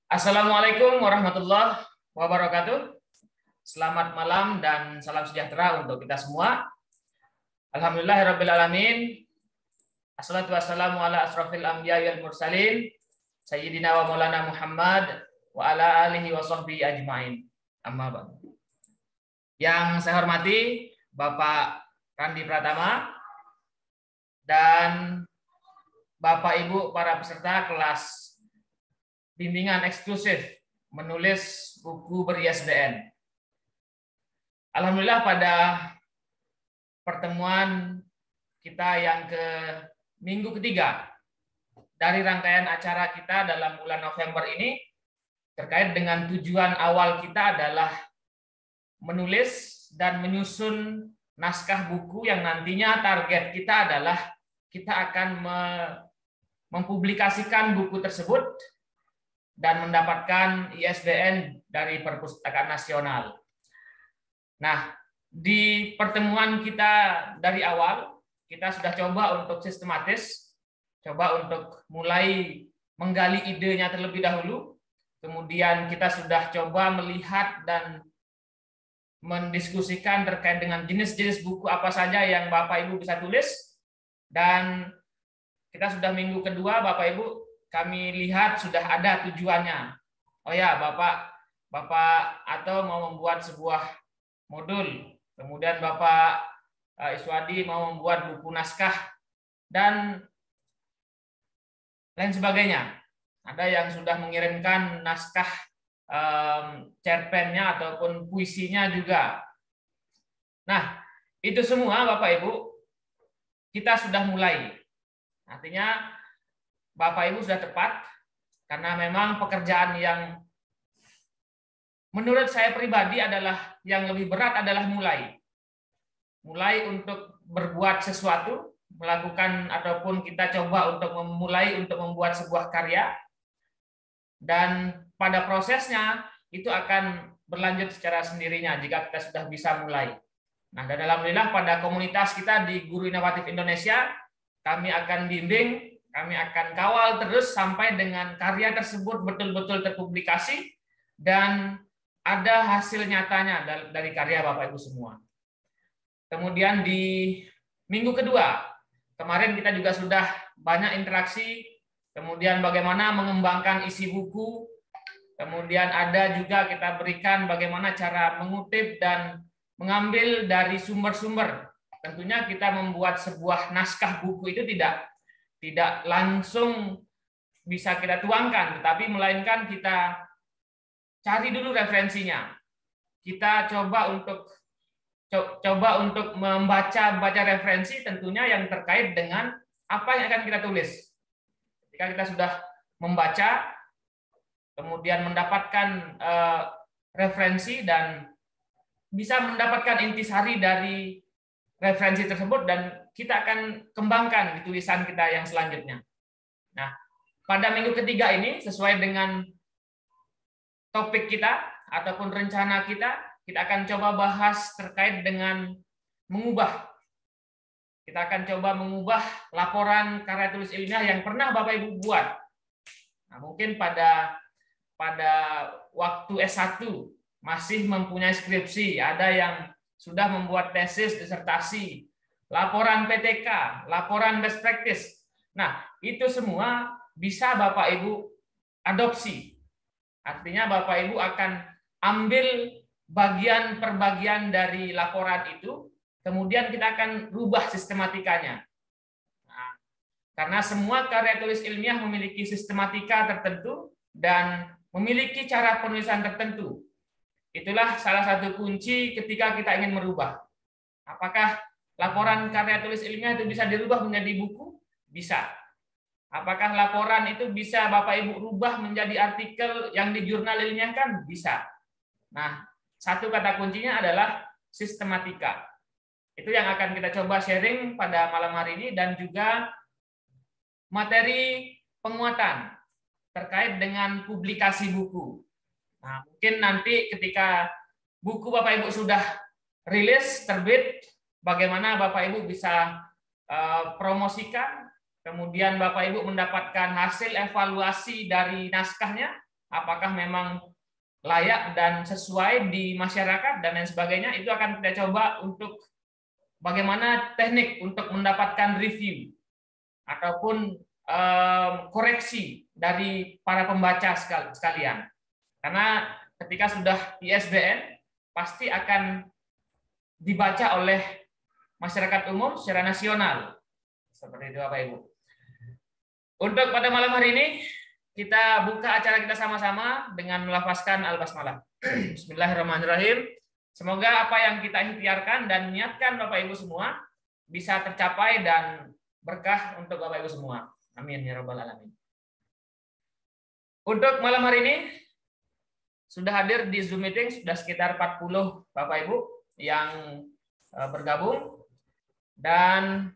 Assalamualaikum warahmatullahi wabarakatuh. Selamat malam dan salam sejahtera untuk kita semua. Alhamdulillahirabbil alamin. Assalatu wassalamu ala asrofil anbiya wal mursalin sayyidina wa maulana Muhammad wa ala alihi wa sahbihi ajmain. Amma ba'd. Yang saya hormati Bapak Randi Pratama dan Bapak Ibu para peserta kelas bimbingan eksklusif menulis buku ber-ISBN. Alhamdulillah pada pertemuan kita yang ke minggu ketiga dari rangkaian acara kita dalam bulan November ini terkait dengan tujuan awal kita adalah menulis dan menyusun naskah buku yang nantinya target kita adalah kita akan mempublikasikan buku tersebut dan mendapatkan ISBN dari Perpustakaan Nasional. Nah, di pertemuan kita dari awal, kita sudah coba untuk sistematis, coba untuk mulai menggali idenya terlebih dahulu, kemudian kita sudah coba melihat dan mendiskusikan terkait dengan jenis-jenis buku apa saja yang Bapak Ibu bisa tulis, dan kita sudah minggu kedua, Bapak Ibu, kami lihat sudah ada tujuannya. Oh ya, Bapak atau mau membuat sebuah modul, kemudian Bapak Iswadi mau membuat buku naskah, dan lain sebagainya. Ada yang sudah mengirimkan naskah cerpennya ataupun puisinya juga. Nah, itu semua Bapak Ibu, kita sudah mulai. Artinya Bapak Ibu sudah tepat, karena memang pekerjaan yang menurut saya pribadi adalah yang lebih berat adalah mulai. Mulai untuk berbuat sesuatu, melakukan ataupun kita coba untuk memulai untuk membuat sebuah karya, dan pada prosesnya itu akan berlanjut secara sendirinya jika kita sudah bisa mulai. Nah, dan alhamdulillah pada komunitas kita di Guru Inovatif Indonesia, kami akan bimbing, kami akan kawal terus sampai dengan karya tersebut betul-betul terpublikasi dan ada hasil nyatanya dari karya Bapak Ibu semua. Kemudian di minggu kedua, kemarin kita juga sudah banyak interaksi, kemudian bagaimana mengembangkan isi buku, kemudian ada juga kita berikan bagaimana cara mengutip dan mengambil dari sumber-sumber. Tentunya kita membuat sebuah naskah buku itu tidak langsung bisa kita tuangkan, tetapi melainkan kita cari dulu referensinya. Kita coba untuk membaca referensi tentunya yang terkait dengan apa yang akan kita tulis. Ketika kita sudah membaca, kemudian mendapatkan referensi dan bisa mendapatkan intisari dari referensi tersebut, dan kita akan kembangkan di tulisan kita yang selanjutnya. Nah, pada minggu ketiga ini sesuai dengan topik kita ataupun rencana kita akan coba bahas terkait dengan mengubah. Kita akan coba mengubah laporan karya tulis ilmiah yang pernah Bapak Ibu buat. Nah, mungkin pada waktu S1 masih mempunyai skripsi, ada yang sudah membuat tesis, disertasi, laporan PTK, laporan best practice. Nah, itu semua bisa Bapak Ibu adopsi. Artinya Bapak Ibu akan ambil bagian per bagian dari laporan itu, kemudian kita akan rubah sistematikanya. Nah, karena semua karya tulis ilmiah memiliki sistematika tertentu dan memiliki cara penulisan tertentu. Itulah salah satu kunci ketika kita ingin merubah. Apakah laporan karya tulis ilmiah itu bisa dirubah menjadi buku? Bisa. Apakah laporan itu bisa Bapak Ibu rubah menjadi artikel yang di jurnal ilmiah kan? Bisa. Nah, satu kata kuncinya adalah sistematika. Itu yang akan kita coba sharing pada malam hari ini, dan juga materi penguatan terkait dengan publikasi buku. Nah, mungkin nanti ketika buku Bapak Ibu sudah rilis, terbit, bagaimana Bapak Ibu bisa promosikan, kemudian Bapak Ibu mendapatkan hasil evaluasi dari naskahnya, apakah memang layak dan sesuai di masyarakat dan lain sebagainya. Itu akan kita coba untuk bagaimana teknik untuk mendapatkan review ataupun koreksi dari para pembaca sekalian. Karena ketika sudah ISBN pasti akan dibaca oleh masyarakat umum secara nasional. Seperti itu Bapak Ibu. Untuk pada malam hari ini kita buka acara kita sama-sama dengan melafazkan al-basmalah. Bismillahirrahmanirrahim. Semoga apa yang kita ikhtiarkan dan niatkan Bapak Ibu semua bisa tercapai dan berkah untuk Bapak Ibu semua. Amin ya rabbal alamin. Untuk malam hari ini sudah hadir di Zoom meeting sudah sekitar 40 Bapak Ibu yang bergabung, dan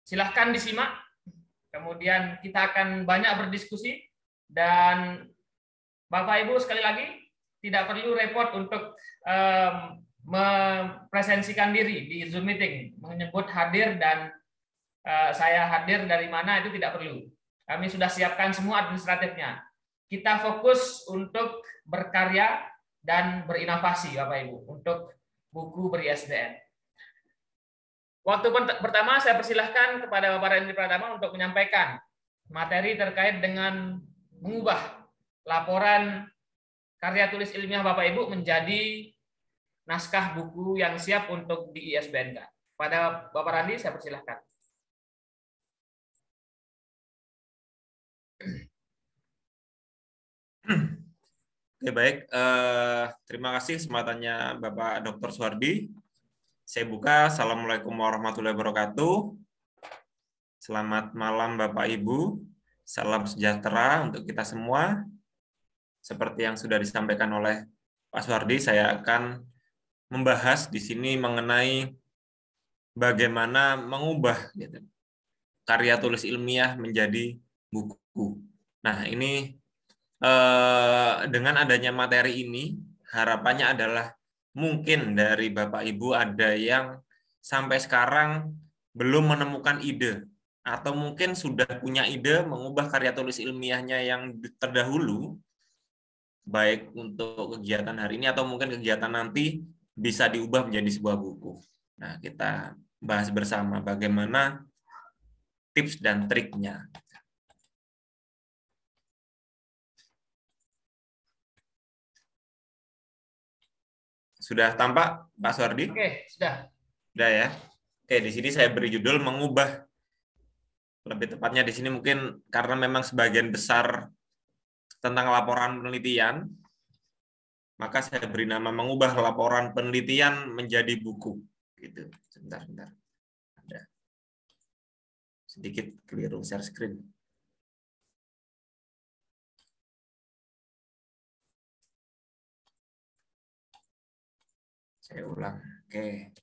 silahkan disimak. Kemudian kita akan banyak berdiskusi, dan Bapak Ibu sekali lagi tidak perlu repot untuk mempresensikan diri di Zoom meeting, menyebut hadir dan saya hadir dari mana, itu tidak perlu. Kami sudah siapkan semua administratifnya. Kita fokus untuk berkarya dan berinovasi Bapak Ibu untuk buku ber-ISBN. Waktu pertama saya persilahkan kepada Bapak Rendri Pratama untuk menyampaikan materi terkait dengan mengubah laporan karya tulis ilmiah Bapak Ibu menjadi naskah buku yang siap untuk di ISBN-kan. Pada Bapak Randi saya persilahkan. Oke, baik. Terima kasih kesempatannya Bapak Dr. Suwardi. Saya buka. Assalamualaikum warahmatullahi wabarakatuh. Selamat malam Bapak Ibu. Salam sejahtera untuk kita semua. Seperti yang sudah disampaikan oleh Pak Suwardi, saya akan membahas di sini mengenai bagaimana mengubah karya tulis ilmiah menjadi buku. Nah, ini dengan adanya materi ini, harapannya adalah mungkin dari Bapak Ibu ada yang sampai sekarang belum menemukan ide, atau mungkin sudah punya ide mengubah karya tulis ilmiahnya yang terdahulu, baik untuk kegiatan hari ini atau mungkin kegiatan nanti, bisa diubah menjadi sebuah buku. Nah, kita bahas bersama bagaimana tips dan triknya. Sudah tampak, Pak Suwardi? Oke, sudah. Sudah ya. Oke, di sini saya beri judul mengubah. Lebih tepatnya di sini mungkin karena memang sebagian besar tentang laporan penelitian, maka saya beri nama mengubah laporan penelitian menjadi buku. Gitu. Sebentar. Ada sedikit keliru share screen. Saya ulang. Oke.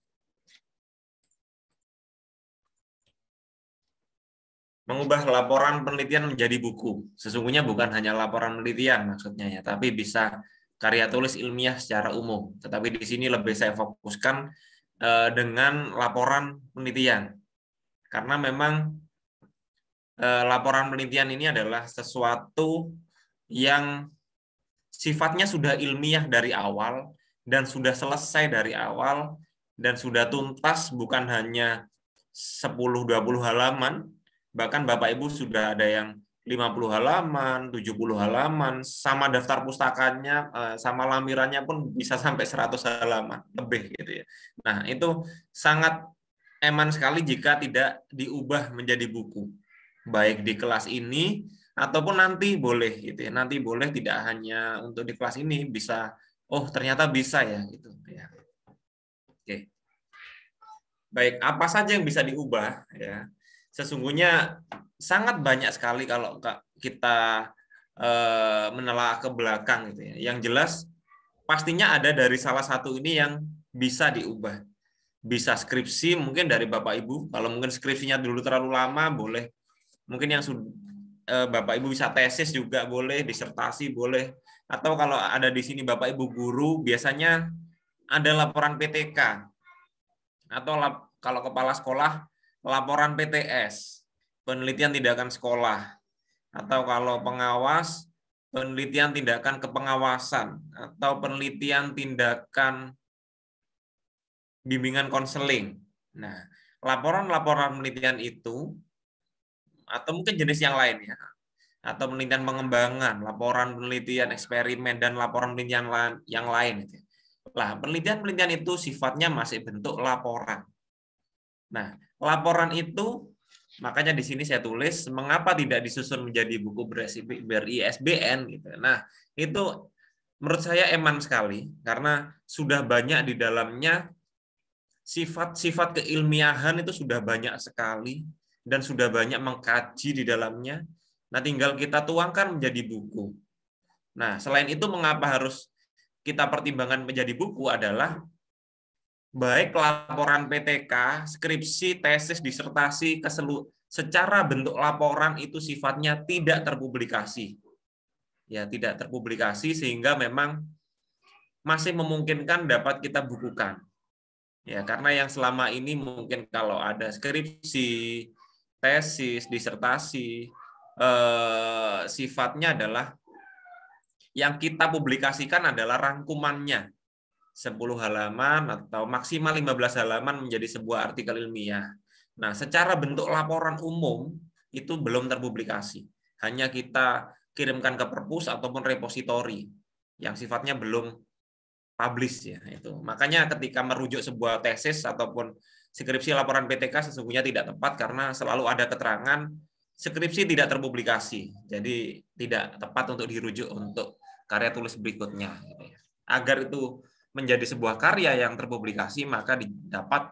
Mengubah laporan penelitian menjadi buku. Sesungguhnya bukan hanya laporan penelitian maksudnya ya, tapi bisa karya tulis ilmiah secara umum. Tetapi di sini lebih saya fokuskan dengan laporan penelitian. Karena memang laporan penelitian ini adalah sesuatu yang sifatnya sudah ilmiah dari awal, dan sudah selesai dari awal, dan sudah tuntas, bukan hanya 10-20 halaman, bahkan Bapak Ibu sudah ada yang 50 halaman, 70 halaman, sama daftar pustakanya, sama lamirannya pun bisa sampai 100 halaman, lebih gitu ya. Nah, itu sangat eman sekali jika tidak diubah menjadi buku. Baik di kelas ini, ataupun nanti boleh gitu ya. Nanti boleh tidak hanya untuk di kelas ini, bisa ternyata bisa ya gitu ya. Oke. Baik, apa saja yang bisa diubah ya? Sesungguhnya sangat banyak sekali kalau kita menelaah ke belakang gitu ya. Yang jelas pastinya ada dari salah satu ini yang bisa diubah. Bisa skripsi mungkin dari Bapak Ibu. Kalau mungkin skripsinya dulu terlalu lama, boleh. Mungkin yang Bapak Ibu bisa tesis juga boleh, disertasi boleh. Atau kalau ada di sini Bapak Ibu guru, biasanya ada laporan PTK. Atau kalau kepala sekolah, laporan PTS, penelitian tindakan sekolah. Atau kalau pengawas, penelitian tindakan kepengawasan, atau penelitian tindakan bimbingan konseling. Nah, laporan-laporan penelitian itu, atau mungkin jenis yang lain ya, atau penelitian pengembangan, laporan penelitian eksperimen, dan laporan penelitian yang lain. Lah, penelitian-penelitian itu sifatnya masih bentuk laporan. Nah, laporan itu, makanya di sini saya tulis, mengapa tidak disusun menjadi buku ber-ISBN gitu. Nah, itu menurut saya eman sekali, karena sudah banyak di dalamnya sifat-sifat keilmiahan itu sudah banyak sekali, dan sudah banyak mengkaji di dalamnya. Nah, tinggal kita tuangkan menjadi buku. Nah, selain itu mengapa harus kita pertimbangkan menjadi buku adalah baik laporan PTK, skripsi, tesis, disertasi, secara bentuk laporan itu sifatnya tidak terpublikasi. Ya, tidak terpublikasi sehingga memang masih memungkinkan dapat kita bukukan. Ya, karena yang selama ini mungkin kalau ada skripsi, tesis, disertasi, sifatnya adalah yang kita publikasikan adalah rangkumannya. 10 halaman atau maksimal 15 halaman menjadi sebuah artikel ilmiah. Nah, secara bentuk laporan umum itu belum terpublikasi. Hanya kita kirimkan ke perpus ataupun repositori yang sifatnya belum publish ya itu. Makanya ketika merujuk sebuah tesis ataupun skripsi laporan PTK sesungguhnya tidak tepat karena selalu ada keterangan skripsi tidak terpublikasi. Jadi tidak tepat untuk dirujuk untuk karya tulis berikutnya gitu ya. Agar itu menjadi sebuah karya yang terpublikasi, maka dapat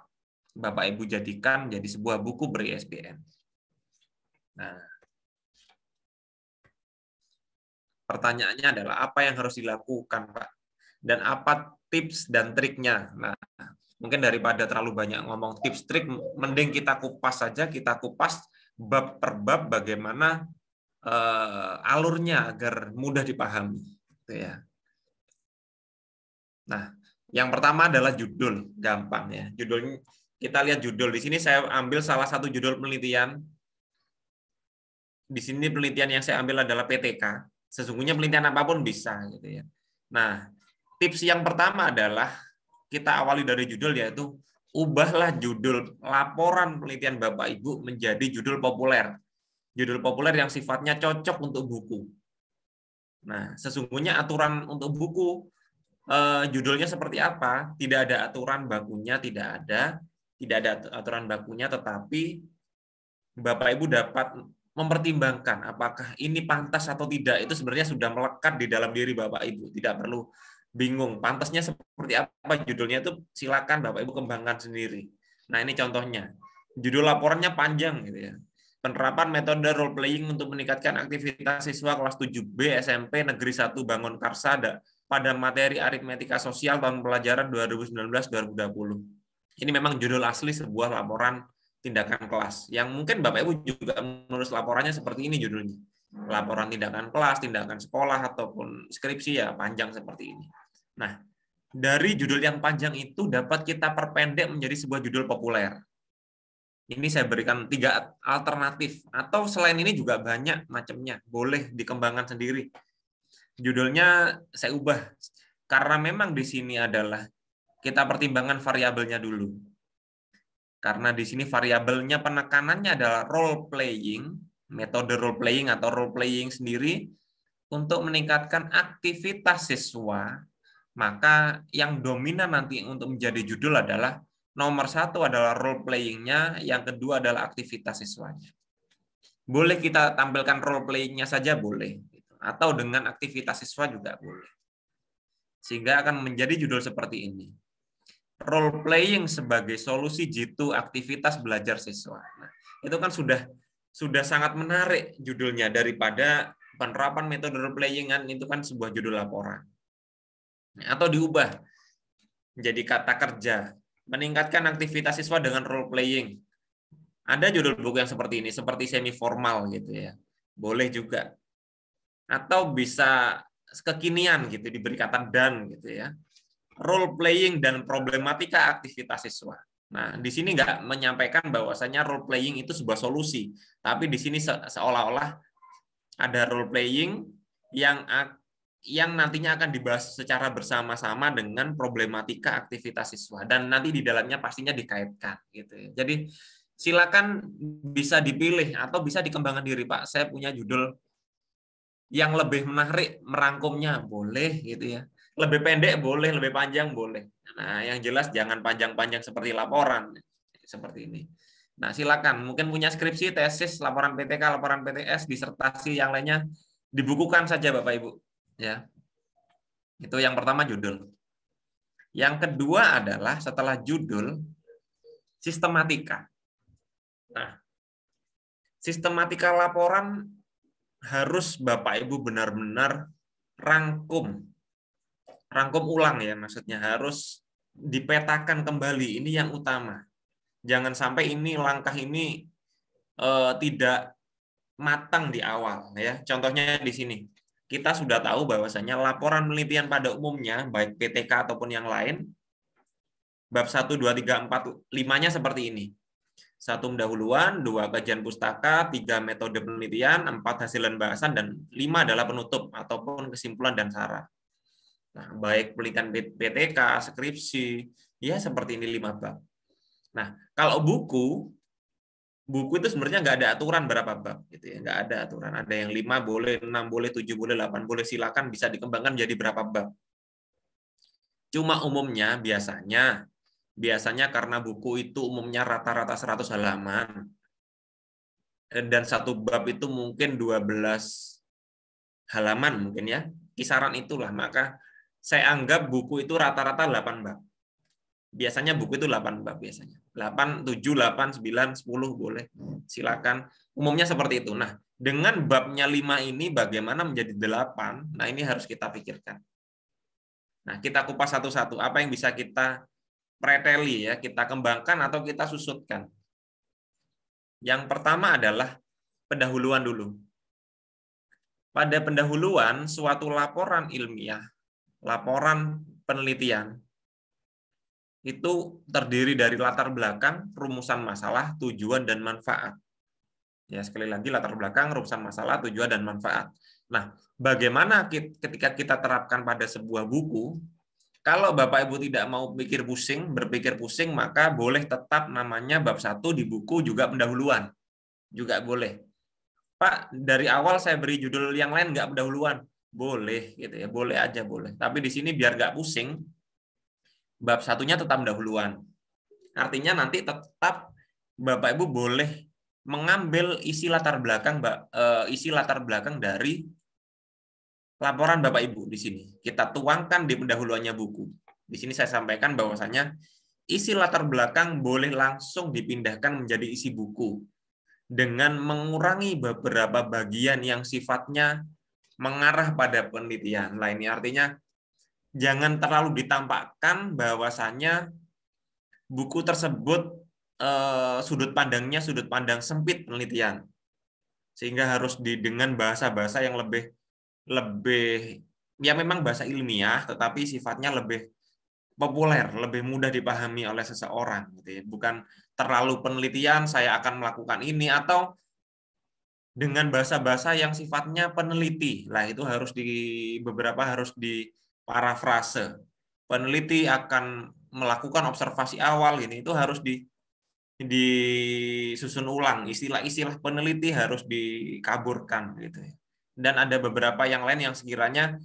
Bapak Ibu jadikan menjadi sebuah buku ber-ISBN. Nah, pertanyaannya adalah apa yang harus dilakukan, Pak? Dan apa tips dan triknya? Nah, mungkin daripada terlalu banyak ngomong tips trik, mending kita kupas saja, kita kupas bab per bab bagaimana alurnya agar mudah dipahami. Gitu ya. Nah, yang pertama adalah judul, gampang ya. Judulnya kita lihat judul di sini saya ambil salah satu judul penelitian. Di sini penelitian yang saya ambil adalah PTK. Sesungguhnya penelitian apapun bisa gitu ya. Nah, tips yang pertama adalah kita awali dari judul yaitu ubahlah judul laporan penelitian Bapak Ibu menjadi judul populer. Judul populer yang sifatnya cocok untuk buku. Nah, sesungguhnya aturan untuk buku judulnya seperti apa? Tidak ada aturan bakunya, tidak ada aturan bakunya, tetapi Bapak Ibu dapat mempertimbangkan apakah ini pantas atau tidak. Itu sebenarnya sudah melekat di dalam diri Bapak Ibu, tidak perlu bingung pantasnya seperti apa judulnya, itu silakan Bapak Ibu kembangkan sendiri. Nah, ini contohnya. Judul laporannya panjang gitu ya. Penerapan metode role playing untuk meningkatkan aktivitas siswa kelas 7B SMP Negeri 1 Bangun Karsada pada materi aritmetika sosial tahun pelajaran 2019-2020. Ini memang judul asli sebuah laporan tindakan kelas. Yang mungkin Bapak Ibu juga menulis laporannya seperti ini judulnya. Laporan tindakan kelas, tindakan sekolah, ataupun skripsi ya panjang seperti ini. Nah, dari judul yang panjang itu dapat kita perpendek menjadi sebuah judul populer. Ini saya berikan 3 alternatif. Atau selain ini juga banyak macamnya. Boleh dikembangkan sendiri. Judulnya saya ubah karena memang di sini adalah kita pertimbangkan variabelnya dulu. Karena di sini variabelnya penekanannya adalah role playing, metode role playing atau role playing sendiri untuk meningkatkan aktivitas siswa, maka yang dominan nanti untuk menjadi judul adalah nomor 1 adalah role playing-nya, yang kedua adalah aktivitas siswanya. Boleh kita tampilkan role playing-nya saja boleh. Atau dengan aktivitas siswa juga boleh. Sehingga akan menjadi judul seperti ini. Role playing sebagai solusi jitu aktivitas belajar siswa. Nah, itu kan sudah sangat menarik judulnya daripada penerapan metode role playing, itu kan sebuah judul laporan. Atau diubah menjadi kata kerja, meningkatkan aktivitas siswa dengan role playing. Ada judul buku yang seperti ini, seperti semi formal gitu ya. Boleh juga. Atau bisa kekinian gitu, diberi kata dan gitu ya. Role playing dan problematika aktivitas siswa. Nah, di sini nggak menyampaikan bahwasanya role playing itu sebuah solusi, tapi di sini seolah-olah ada role playing yang nantinya akan dibahas secara bersama-sama dengan problematika aktivitas siswa, dan nanti di dalamnya pastinya dikaitkan gitu ya. Jadi silakan bisa dipilih atau bisa dikembangkan diri, Pak. Saya punya judul yang lebih menarik, merangkumnya boleh gitu ya. Lebih pendek boleh, lebih panjang boleh. Nah, yang jelas jangan panjang-panjang seperti laporan seperti ini. Nah, silakan. Mungkin punya skripsi, tesis, laporan PTK, laporan PTS, disertasi yang lainnya dibukukan saja Bapak Ibu. Ya, itu yang pertama judul. Yang kedua adalah setelah judul sistematika. Nah, sistematika laporan harus Bapak Ibu benar-benar rangkum ulang ya, maksudnya harus dipetakan kembali. Ini yang utama. Jangan sampai ini langkah ini tidak matang di awal ya. Contohnya di sini. Kita sudah tahu bahwasanya laporan penelitian pada umumnya, baik PTK ataupun yang lain, bab 1, 2, 3, 4, 5-nya seperti ini. 1 pendahuluan, 2 kajian pustaka, 3 metode penelitian, 4 hasilan bahasan, dan 5 adalah penutup ataupun kesimpulan dan saran. Nah, baik penelitian PTK, skripsi, ya seperti ini 5 bab. Nah, kalau buku itu sebenarnya nggak ada aturan berapa bab gitu ya, nggak ada aturan. Ada yang 5 boleh, 6 boleh, 7 boleh, 8 boleh, silakan bisa dikembangkan jadi berapa bab. Cuma umumnya biasanya karena buku itu umumnya rata-rata 100 halaman dan satu bab itu mungkin 12 halaman mungkin ya, kisaran itulah, maka saya anggap buku itu rata-rata 8 bab. Biasanya buku itu 8 bab biasanya. 8, 7, 8, 9, 10 boleh. Silakan. Umumnya seperti itu. Nah, dengan babnya 5 ini bagaimana menjadi 8? Nah, ini harus kita pikirkan. Nah, kita kupas satu-satu. Apa yang bisa kita preteli ya, kita kembangkan atau kita susutkan. Yang pertama adalah pendahuluan dulu. Pada pendahuluan suatu laporan ilmiah, laporan penelitian, itu terdiri dari latar belakang, rumusan masalah, tujuan, dan manfaat. Ya, sekali lagi latar belakang, rumusan masalah, tujuan, dan manfaat. Nah, bagaimana ketika kita terapkan pada sebuah buku? Kalau Bapak Ibu tidak mau berpikir pusing, maka boleh tetap namanya bab 1 di buku juga pendahuluan. Juga boleh. Pak, dari awal saya beri judul yang lain nggak pendahuluan. Boleh gitu ya, boleh aja boleh. Tapi di sini biar nggak pusing, bab 1-nya tetap pendahuluan. Artinya nanti tetap Bapak Ibu boleh mengambil isi latar belakang dari laporan Bapak Ibu di sini. Kita tuangkan di pendahuluannya buku. Di sini saya sampaikan bahwasanya isi latar belakang boleh langsung dipindahkan menjadi isi buku dengan mengurangi beberapa bagian yang sifatnya mengarah pada penelitian. Nah, ini artinya jangan terlalu ditampakkan bahwasanya buku tersebut sudut pandang sempit penelitian, sehingga harus dengan bahasa-bahasa yang lebih ya memang bahasa ilmiah, tetapi sifatnya lebih populer, lebih mudah dipahami oleh seseorang. Gitu ya. Bukan terlalu penelitian, saya akan melakukan ini, atau dengan bahasa-bahasa yang sifatnya peneliti. Lah itu harus beberapa harus diparafrase. Peneliti akan melakukan observasi awal ini, itu harus disusun ulang. Istilah-istilah peneliti harus dikaburkan gitu ya. Dan ada beberapa yang lain yang sekiranya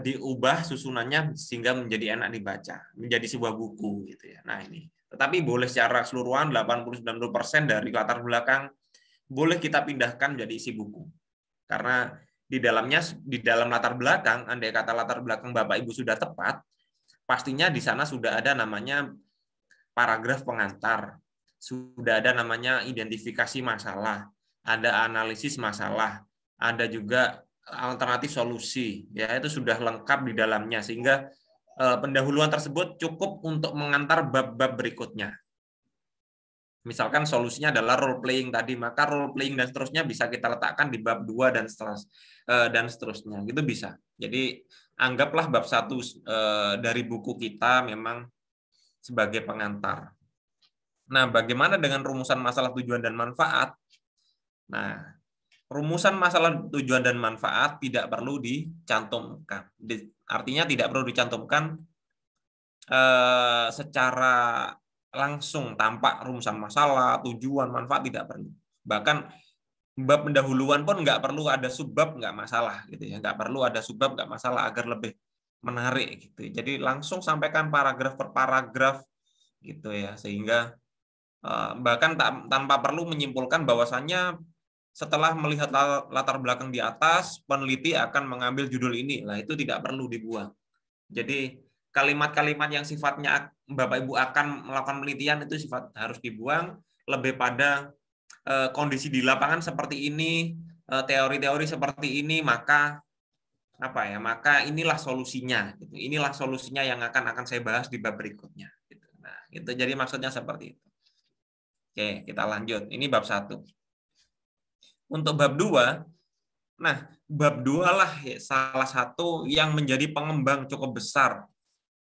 diubah susunannya sehingga menjadi enak dibaca, menjadi sebuah buku gitu ya. Nah, ini. Tetapi boleh secara keseluruhan 80-90% dari latar belakang boleh kita pindahkan menjadi isi buku. Karena di dalam latar belakang, andai kata latar belakang Bapak Ibu sudah tepat, pastinya di sana sudah ada namanya paragraf pengantar, sudah ada namanya identifikasi masalah, ada analisis masalah, ada juga alternatif solusi, ya itu sudah lengkap di dalamnya, sehingga pendahuluan tersebut cukup untuk mengantar bab-bab berikutnya. Misalkan solusinya adalah role playing tadi, maka role playing dan seterusnya bisa kita letakkan di bab 2 dan seterusnya. Gitu bisa. Jadi anggaplah bab 1 dari buku kita memang sebagai pengantar. Nah, bagaimana dengan rumusan masalah, tujuan, dan manfaat? Nah, rumusan masalah tujuan dan manfaat tidak perlu dicantumkan. Artinya tidak perlu dicantumkan secara langsung tanpa rumusan masalah, tujuan, manfaat tidak perlu. Bahkan bab pendahuluan pun nggak perlu ada subbab, nggak masalah gitu ya. Nggak perlu ada subbab, nggak masalah agar lebih menarik gitu. Jadi langsung sampaikan paragraf per paragraf gitu ya, sehingga bahkan tanpa perlu menyimpulkan bahwasannya setelah melihat latar belakang di atas, peneliti akan mengambil judul ini. Nah, itu tidak perlu dibuang. Jadi kalimat-kalimat yang sifatnya Bapak Ibu akan melakukan penelitian itu sifat harus dibuang, lebih pada kondisi di lapangan seperti ini, teori-teori seperti ini, maka maka inilah solusinya. Inilah solusinya yang akan saya bahas di bab berikutnya. Nah, itu jadi maksudnya seperti itu. Oke, kita lanjut. Ini bab 1. Untuk bab 2, nah, bab 2 lah salah satu yang menjadi pengembang cukup besar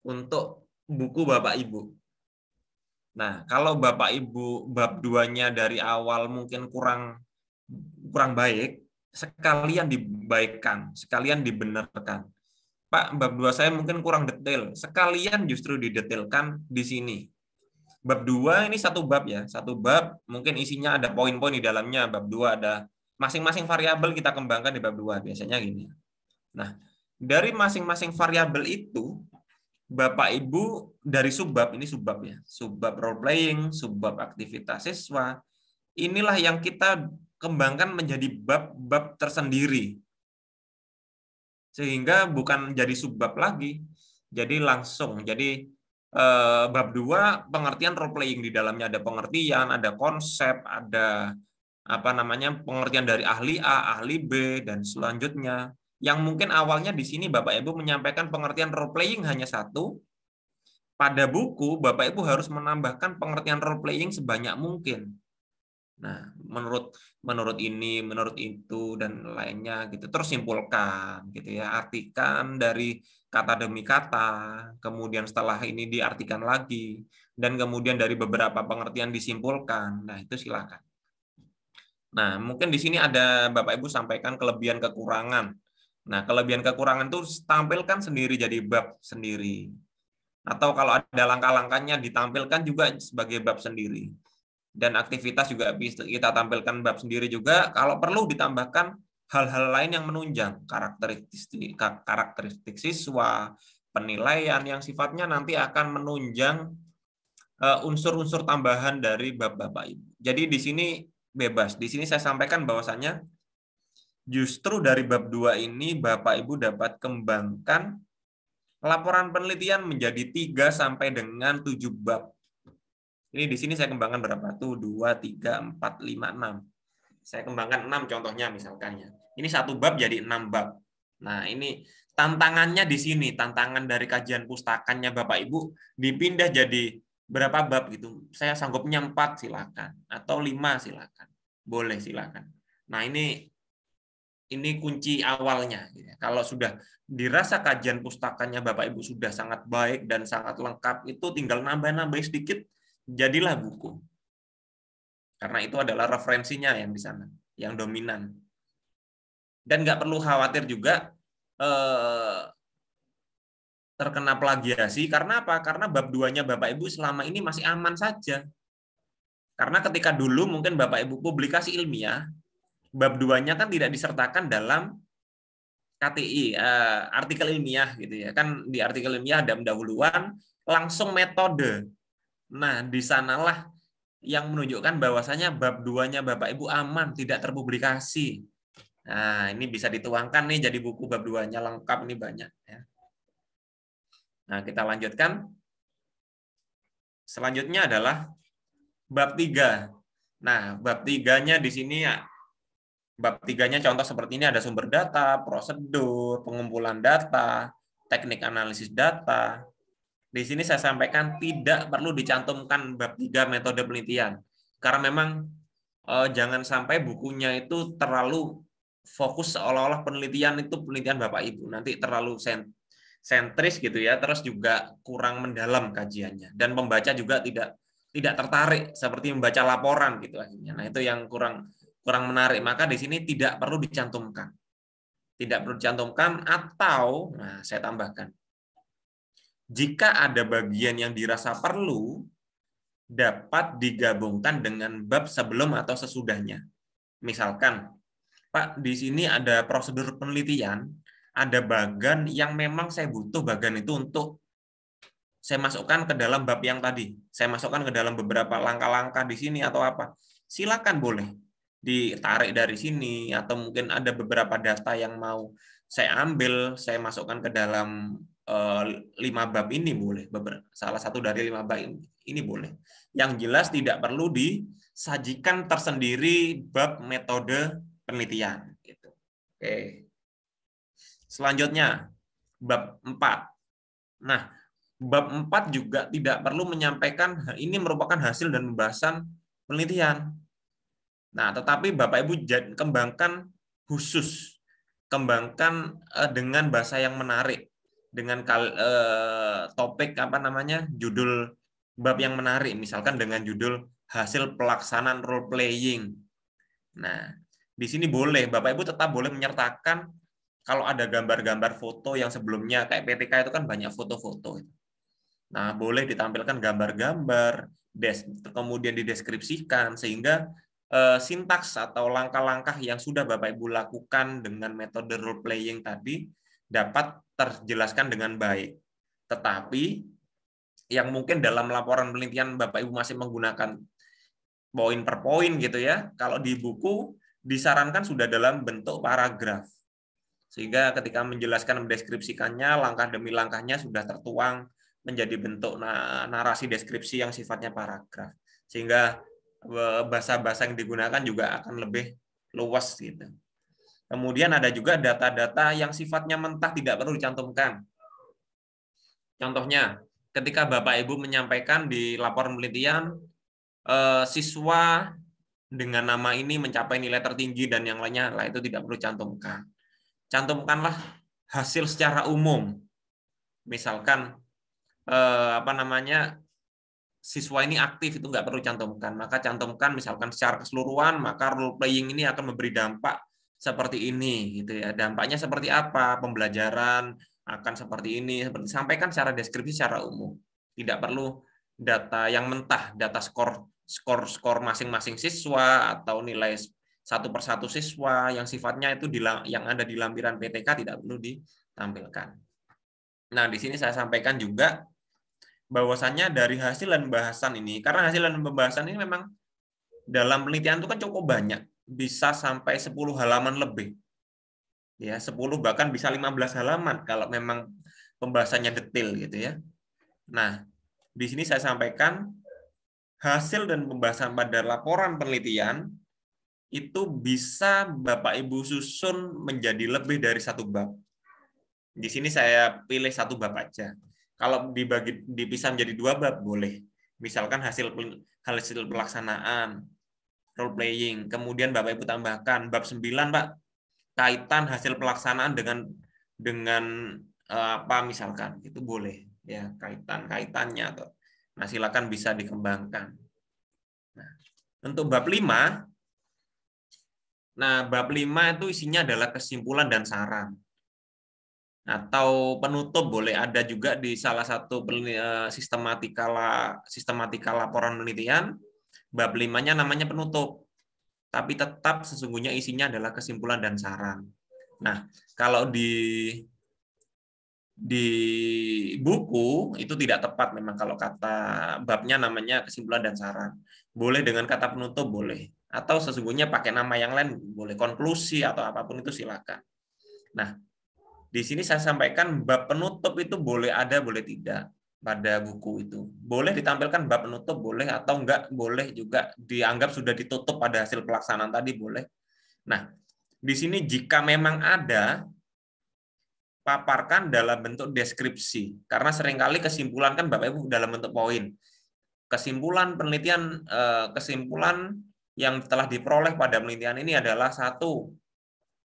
untuk buku Bapak Ibu. Nah, kalau Bapak Ibu bab 2-nya dari awal mungkin kurang baik, sekalian dibaikkan, sekalian dibenarkan. Pak, bab 2 saya mungkin kurang detail, sekalian justru didetailkan di sini. Bab 2 ini satu bab ya, satu bab mungkin isinya ada poin-poin di dalamnya. Bab 2 ada masing-masing variabel kita kembangkan di bab 2, biasanya gini. Nah, dari masing-masing variabel itu Bapak Ibu dari subbab, ini subbab ya, subbab role playing, subbab aktivitas siswa, inilah yang kita kembangkan menjadi bab-bab tersendiri. Sehingga bukan jadi subbab lagi, jadi langsung. Jadi bab 2 pengertian role playing, di dalamnya ada pengertian, ada konsep, ada pengertian dari ahli A, ahli B, dan selanjutnya. Yang mungkin awalnya di sini Bapak Ibu menyampaikan pengertian role playing hanya satu, pada buku Bapak Ibu harus menambahkan pengertian role playing sebanyak mungkin. Nah, menurut ini, menurut itu, dan lainnya gitu. Terus simpulkan gitu ya, artikan dari kata demi kata, kemudian setelah ini diartikan lagi, dan kemudian dari beberapa pengertian disimpulkan. Nah, itu silakan. Nah, mungkin di sini ada Bapak Ibu sampaikan kelebihan kekurangan. Nah, kelebihan kekurangan itu tampilkan sendiri jadi bab sendiri. Atau kalau ada langkah-langkahnya ditampilkan juga sebagai bab sendiri. Dan aktivitas juga bisa kita tampilkan bab sendiri juga. Kalau perlu ditambahkan hal-hal lain yang menunjang, karakteristik siswa, penilaian yang sifatnya nanti akan menunjang unsur-unsur tambahan dari bab Bapak Ibu. Jadi di sini bebas. Di sini saya sampaikan bahwasannya justru dari bab 2 ini Bapak Ibu dapat kembangkan laporan penelitian menjadi 3 sampai dengan 7 bab. Ini di sini saya kembangkan berapa? 1, 2, 3, 4, 5, 6. Saya kembangkan 6 contohnya misalkan ya. Ini satu bab jadi 6 bab. Nah, ini tantangannya di sini, tantangan dari kajian pustakannya Bapak Ibu dipindah jadi berapa bab gitu. Saya sanggupnya 4 silakan atau 5 silakan. Boleh silakan. Nah, ini kunci awalnya. Kalau sudah dirasa kajian pustakannya Bapak Ibu sudah sangat baik dan sangat lengkap, itu tinggal nambah-nambah sedikit, jadilah buku. Karena itu adalah referensinya yang di sana, yang dominan. Dan nggak perlu khawatir juga terkena plagiasi. Karena apa? Karena bab 2-nya Bapak Ibu selama ini masih aman saja. Karena ketika dulu mungkin Bapak Ibu publikasi ilmiah, bab 2-nya kan tidak disertakan dalam KTI, artikel ilmiah gitu ya. Kan di artikel ilmiah ada pendahuluan, langsung metode. Nah, di sanalah yang menunjukkan bahwasanya bab 2-nya Bapak Ibu aman, tidak terpublikasi. Nah, ini bisa dituangkan nih jadi buku bab 2-nya lengkap, ini banyak ya. Nah, kita lanjutkan. Selanjutnya adalah bab 3. Nah, bab 3-nya di sini ya, bab 3-nya contoh seperti ini, ada sumber data, prosedur, pengumpulan data, teknik analisis data. Di sini saya sampaikan tidak perlu dicantumkan bab 3 metode penelitian. Karena memang jangan sampai bukunya itu terlalu fokus seolah-olah penelitian itu penelitian Bapak Ibu. Nanti terlalu sentris gitu ya, terus juga kurang mendalam kajiannya. Dan pembaca juga tidak tertarik seperti membaca laporan gitu akhirnya. Nah, itu yang kurang kurang menarik, maka di sini tidak perlu dicantumkan. Tidak perlu dicantumkan, atau, nah saya tambahkan, jika ada bagian yang dirasa perlu, dapat digabungkan dengan bab sebelum atau sesudahnya. Misalkan, Pak, di sini ada prosedur penelitian, ada bagian yang memang saya butuh bagian itu untuk saya masukkan ke dalam bab yang tadi. Saya masukkan ke dalam beberapa langkah-langkah di sini atau apa. Silakan boleh ditarik dari sini, atau mungkin ada beberapa data yang mau saya ambil, saya masukkan ke dalam 5 bab ini boleh. Salah satu dari 5 bab ini boleh. Yang jelas tidak perlu disajikan tersendiri bab metode penelitian. Gitu. Oke. Selanjutnya, bab 4. Nah, bab 4 juga tidak perlu menyampaikan ini merupakan hasil dan pembahasan penelitian. Nah, tetapi Bapak Ibu kembangkan khusus, kembangkan dengan bahasa yang menarik, dengan topik judul bab yang menarik, misalkan dengan judul hasil pelaksanaan role playing. Nah, di sini boleh Bapak Ibu tetap boleh menyertakan kalau ada gambar-gambar foto yang sebelumnya kayak PTK itu kan banyak foto-foto. Nah, boleh ditampilkan gambar-gambar, kemudian dideskripsikan sehingga sintaks atau langkah-langkah yang sudah Bapak Ibu lakukan dengan metode role playing tadi dapat terjelaskan dengan baik. Tetapi yang mungkin dalam laporan penelitian Bapak Ibu masih menggunakan poin per poin gitu ya. Kalau di buku disarankan sudah dalam bentuk paragraf. Sehingga ketika menjelaskan mendeskripsikannya langkah demi langkahnya sudah tertuang menjadi bentuk narasi deskripsi yang sifatnya paragraf, sehingga bahasa-bahasa yang digunakan juga akan lebih luas gitu. Kemudian ada juga data-data yang sifatnya mentah tidak perlu dicantumkan. Contohnya, ketika Bapak Ibu menyampaikan di laporan penelitian siswa dengan nama ini mencapai nilai tertinggi dan yang lainnya, lah itu tidak perlu cantumkan. Cantumkanlah hasil secara umum. Misalkan siswa ini aktif, itu nggak perlu cantumkan, maka cantumkan misalkan secara keseluruhan maka role playing ini akan memberi dampak seperti ini gitu ya. Dampaknya seperti apa, pembelajaran akan seperti ini, sampaikan secara deskripsi secara umum. Tidak perlu data yang mentah, data skor masing-masing siswa atau nilai satu persatu siswa yang sifatnya itu yang ada di lampiran PTK tidak perlu ditampilkan. Nah, di sini saya sampaikan juga bahwasannya dari hasil dan pembahasan ini, karena hasil dan pembahasan ini memang dalam penelitian itu kan cukup banyak, bisa sampai 10 halaman lebih. Ya, 10 bahkan bisa 15 halaman kalau memang pembahasannya detail gitu ya. Nah, di sini saya sampaikan hasil dan pembahasan pada laporan penelitian itu bisa Bapak Ibu susun menjadi lebih dari 1 bab. Di sini saya pilih 1 bab aja. Kalau dipisah menjadi 2 bab boleh. Misalkan hasil pelaksanaan role playing. Kemudian Bapak Ibu tambahkan bab 9, Pak. Kaitan hasil pelaksanaan dengan apa misalkan. Itu boleh ya, kaitannya atau nah silakan bisa dikembangkan. Nah, untuk bab 5 bab 5 itu isinya adalah kesimpulan dan saran. Atau penutup boleh ada juga di salah satu sistematika laporan penelitian, bab 5-nya namanya penutup. Tapi tetap sesungguhnya isinya adalah kesimpulan dan saran. Nah, kalau di buku itu tidak tepat memang kalau kata babnya namanya kesimpulan dan saran. Boleh dengan kata penutup boleh. Atau sesungguhnya pakai nama yang lain boleh, konklusi atau apapun itu silakan. Nah, di sini saya sampaikan bab penutup itu boleh ada, boleh tidak pada buku itu. Boleh ditampilkan bab penutup, boleh, atau enggak boleh juga dianggap sudah ditutup pada hasil pelaksanaan tadi, boleh. Nah, di sini jika memang ada, paparkan dalam bentuk deskripsi. Karena seringkali kesimpulan kan Bapak Ibu dalam bentuk poin. Kesimpulan penelitian, kesimpulan yang telah diperoleh pada penelitian ini adalah 1,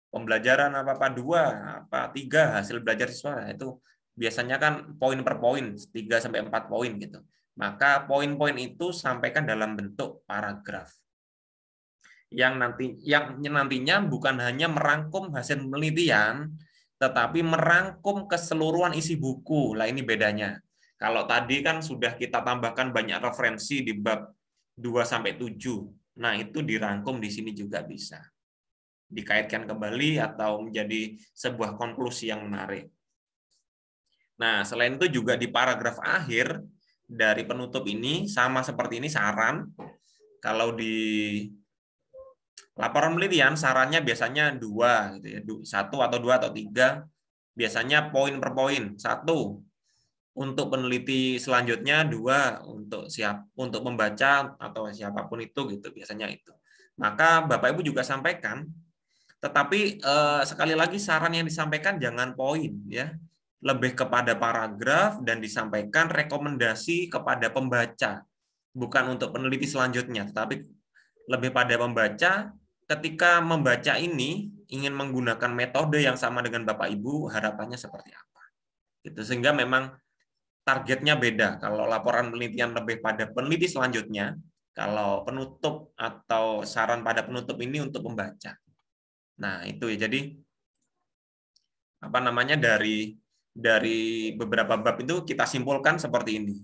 pembelajaran apa 2, apa 3 hasil belajar siswa. Itu biasanya kan poin per poin 3-4 poin gitu. Maka poin-poin itu sampaikan dalam bentuk paragraf. yang nantinya bukan hanya merangkum hasil penelitian, tetapi merangkum keseluruhan isi buku. Lah ini bedanya. Kalau tadi kan sudah kita tambahkan banyak referensi di bab 2 sampai 7. Nah, itu dirangkum di sini juga bisa. Dikaitkan kembali atau menjadi sebuah konklusi yang menarik. Nah, selain itu juga di paragraf akhir dari penutup ini sama seperti ini saran. Kalau di laporan penelitian sarannya biasanya 2 gitu ya. 1 atau 2 atau 3. Biasanya poin per poin. 1 untuk peneliti selanjutnya, 2 untuk membaca atau siapapun itu gitu, biasanya itu. Maka Bapak Ibu juga sampaikan, tetapi sekali lagi saran yang disampaikan jangan poin ya. Lebih kepada paragraf dan disampaikan rekomendasi kepada pembaca. Bukan untuk peneliti selanjutnya, tetapi lebih pada pembaca. Ketika membaca ini ingin menggunakan metode yang sama dengan Bapak Ibu, harapannya seperti apa? Gitu. Sehingga memang targetnya beda. Kalau laporan penelitian lebih pada peneliti selanjutnya, kalau penutup atau saran pada penutup ini untuk membaca. Nah, itu ya. Jadi apa namanya dari beberapa bab itu kita simpulkan seperti ini.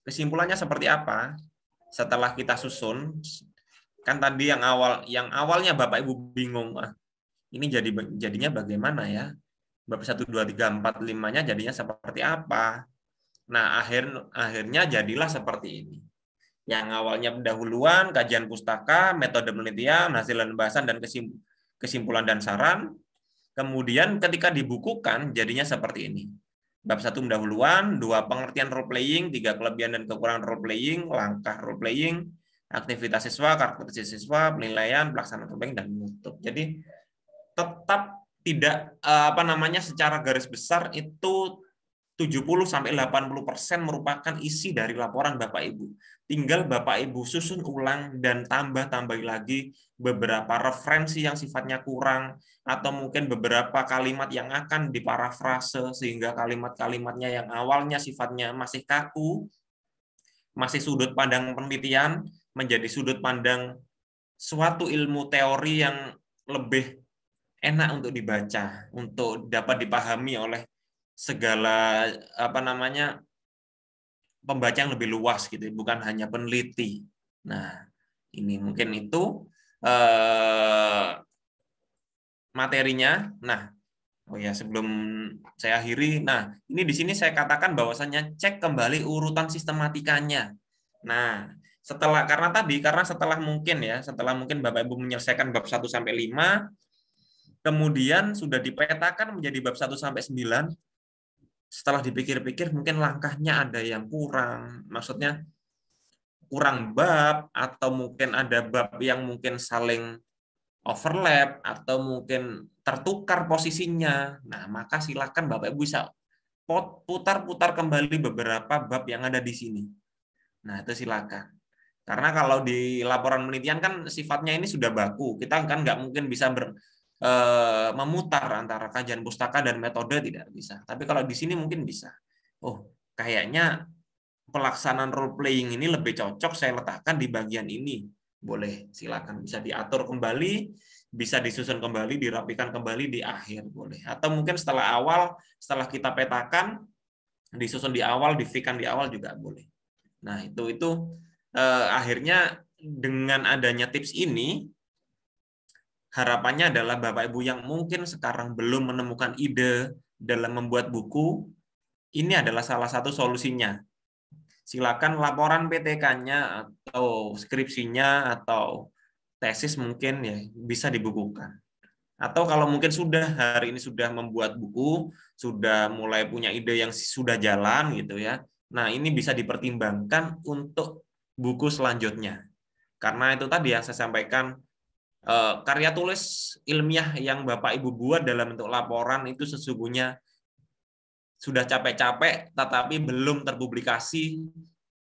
Kesimpulannya seperti apa? Setelah kita susun, kan tadi yang awalnya Bapak Ibu bingung, ini jadinya bagaimana ya? Bab 1 2 3 4 5-nya jadinya seperti apa? Nah, akhirnya jadilah seperti ini. Yang awalnya pendahuluan, kajian pustaka, metode penelitian, hasil pembahasan dan kesimpulan dan saran. Kemudian ketika dibukukan jadinya seperti ini. Bab 1 pendahuluan, 2 pengertian role playing, 3 kelebihan dan kekurangan role playing, langkah role playing, aktivitas siswa, karakteristik siswa, penilaian, pelaksanaan role playing dan menutup. Jadi tetap tidak secara garis besar itu 70-80% merupakan isi dari laporan Bapak Ibu. Tinggal Bapak Ibu susun ulang dan tambah-tambahi lagi beberapa referensi yang sifatnya kurang, atau mungkin beberapa kalimat yang akan diparafrase sehingga kalimat-kalimatnya yang awalnya sifatnya masih kaku, masih sudut pandang penelitian, menjadi sudut pandang suatu ilmu teori yang lebih enak untuk dibaca, untuk dapat dipahami oleh segala pembaca yang lebih luas gitu, bukan hanya peneliti. Nah, ini mungkin itu materinya. Nah, oh ya, sebelum saya akhiri, nah ini di sini saya katakan bahwasannya cek kembali urutan sistematikanya. Nah, karena setelah mungkin Bapak Ibu menyelesaikan bab 1 sampai 5, kemudian sudah dipetakan menjadi bab 1 sampai 9. Setelah dipikir-pikir mungkin langkahnya ada yang kurang, maksudnya kurang bab, atau mungkin ada bab yang mungkin saling overlap atau mungkin tertukar posisinya. Nah, maka silakan Bapak Ibu bisa putar-putar kembali beberapa bab yang ada di sini. Nah, itu silakan. Karena kalau di laporan penelitian kan sifatnya ini sudah baku. Kita kan nggak mungkin bisa memutar antara kajian pustaka dan metode, tidak bisa. Tapi kalau di sini mungkin bisa. Oh, kayaknya pelaksanaan role playing ini lebih cocok saya letakkan di bagian ini. Boleh, silakan bisa diatur kembali, bisa disusun kembali, dirapikan kembali di akhir, boleh. Atau mungkin setelah kita petakan, disusun di awal, di-fikan di awal juga boleh. Nah, itu akhirnya dengan adanya tips ini, harapannya adalah Bapak Ibu yang mungkin sekarang belum menemukan ide dalam membuat buku, ini adalah salah satu solusinya. Silakan laporan PTK-nya atau skripsinya atau tesis mungkin ya bisa dibukukan. Atau kalau mungkin hari ini sudah membuat buku, sudah mulai punya ide yang sudah jalan gitu ya. Nah, ini bisa dipertimbangkan untuk buku selanjutnya. Karena itu tadi yang saya sampaikan, karya tulis ilmiah yang Bapak Ibu buat dalam bentuk laporan itu sesungguhnya sudah capek-capek tetapi belum terpublikasi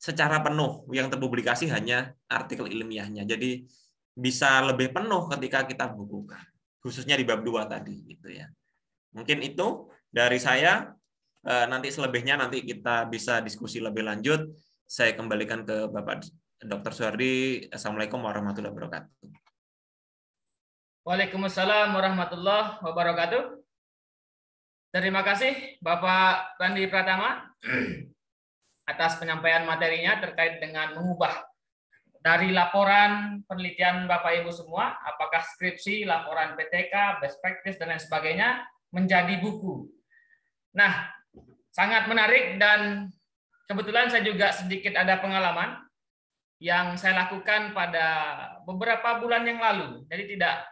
secara penuh. Yang terpublikasi hanya artikel ilmiahnya. Jadi bisa lebih penuh ketika kita bukukan, khususnya di bab 2 tadi gitu ya. Mungkin itu dari saya. Nanti selebihnya nanti kita bisa diskusi lebih lanjut. Saya kembalikan ke Bapak Dr. Suhardi. Assalamualaikum warahmatullahi wabarakatuh. Waalaikumsalam warahmatullahi wabarakatuh. Terima kasih Bapak Randi Pratama atas penyampaian materinya terkait dengan mengubah dari laporan penelitian Bapak Ibu semua, apakah skripsi, laporan PTK, best practice, dan lain sebagainya, menjadi buku. Nah, sangat menarik dan kebetulan saya juga sedikit ada pengalaman yang saya lakukan pada beberapa bulan yang lalu. Jadi tidak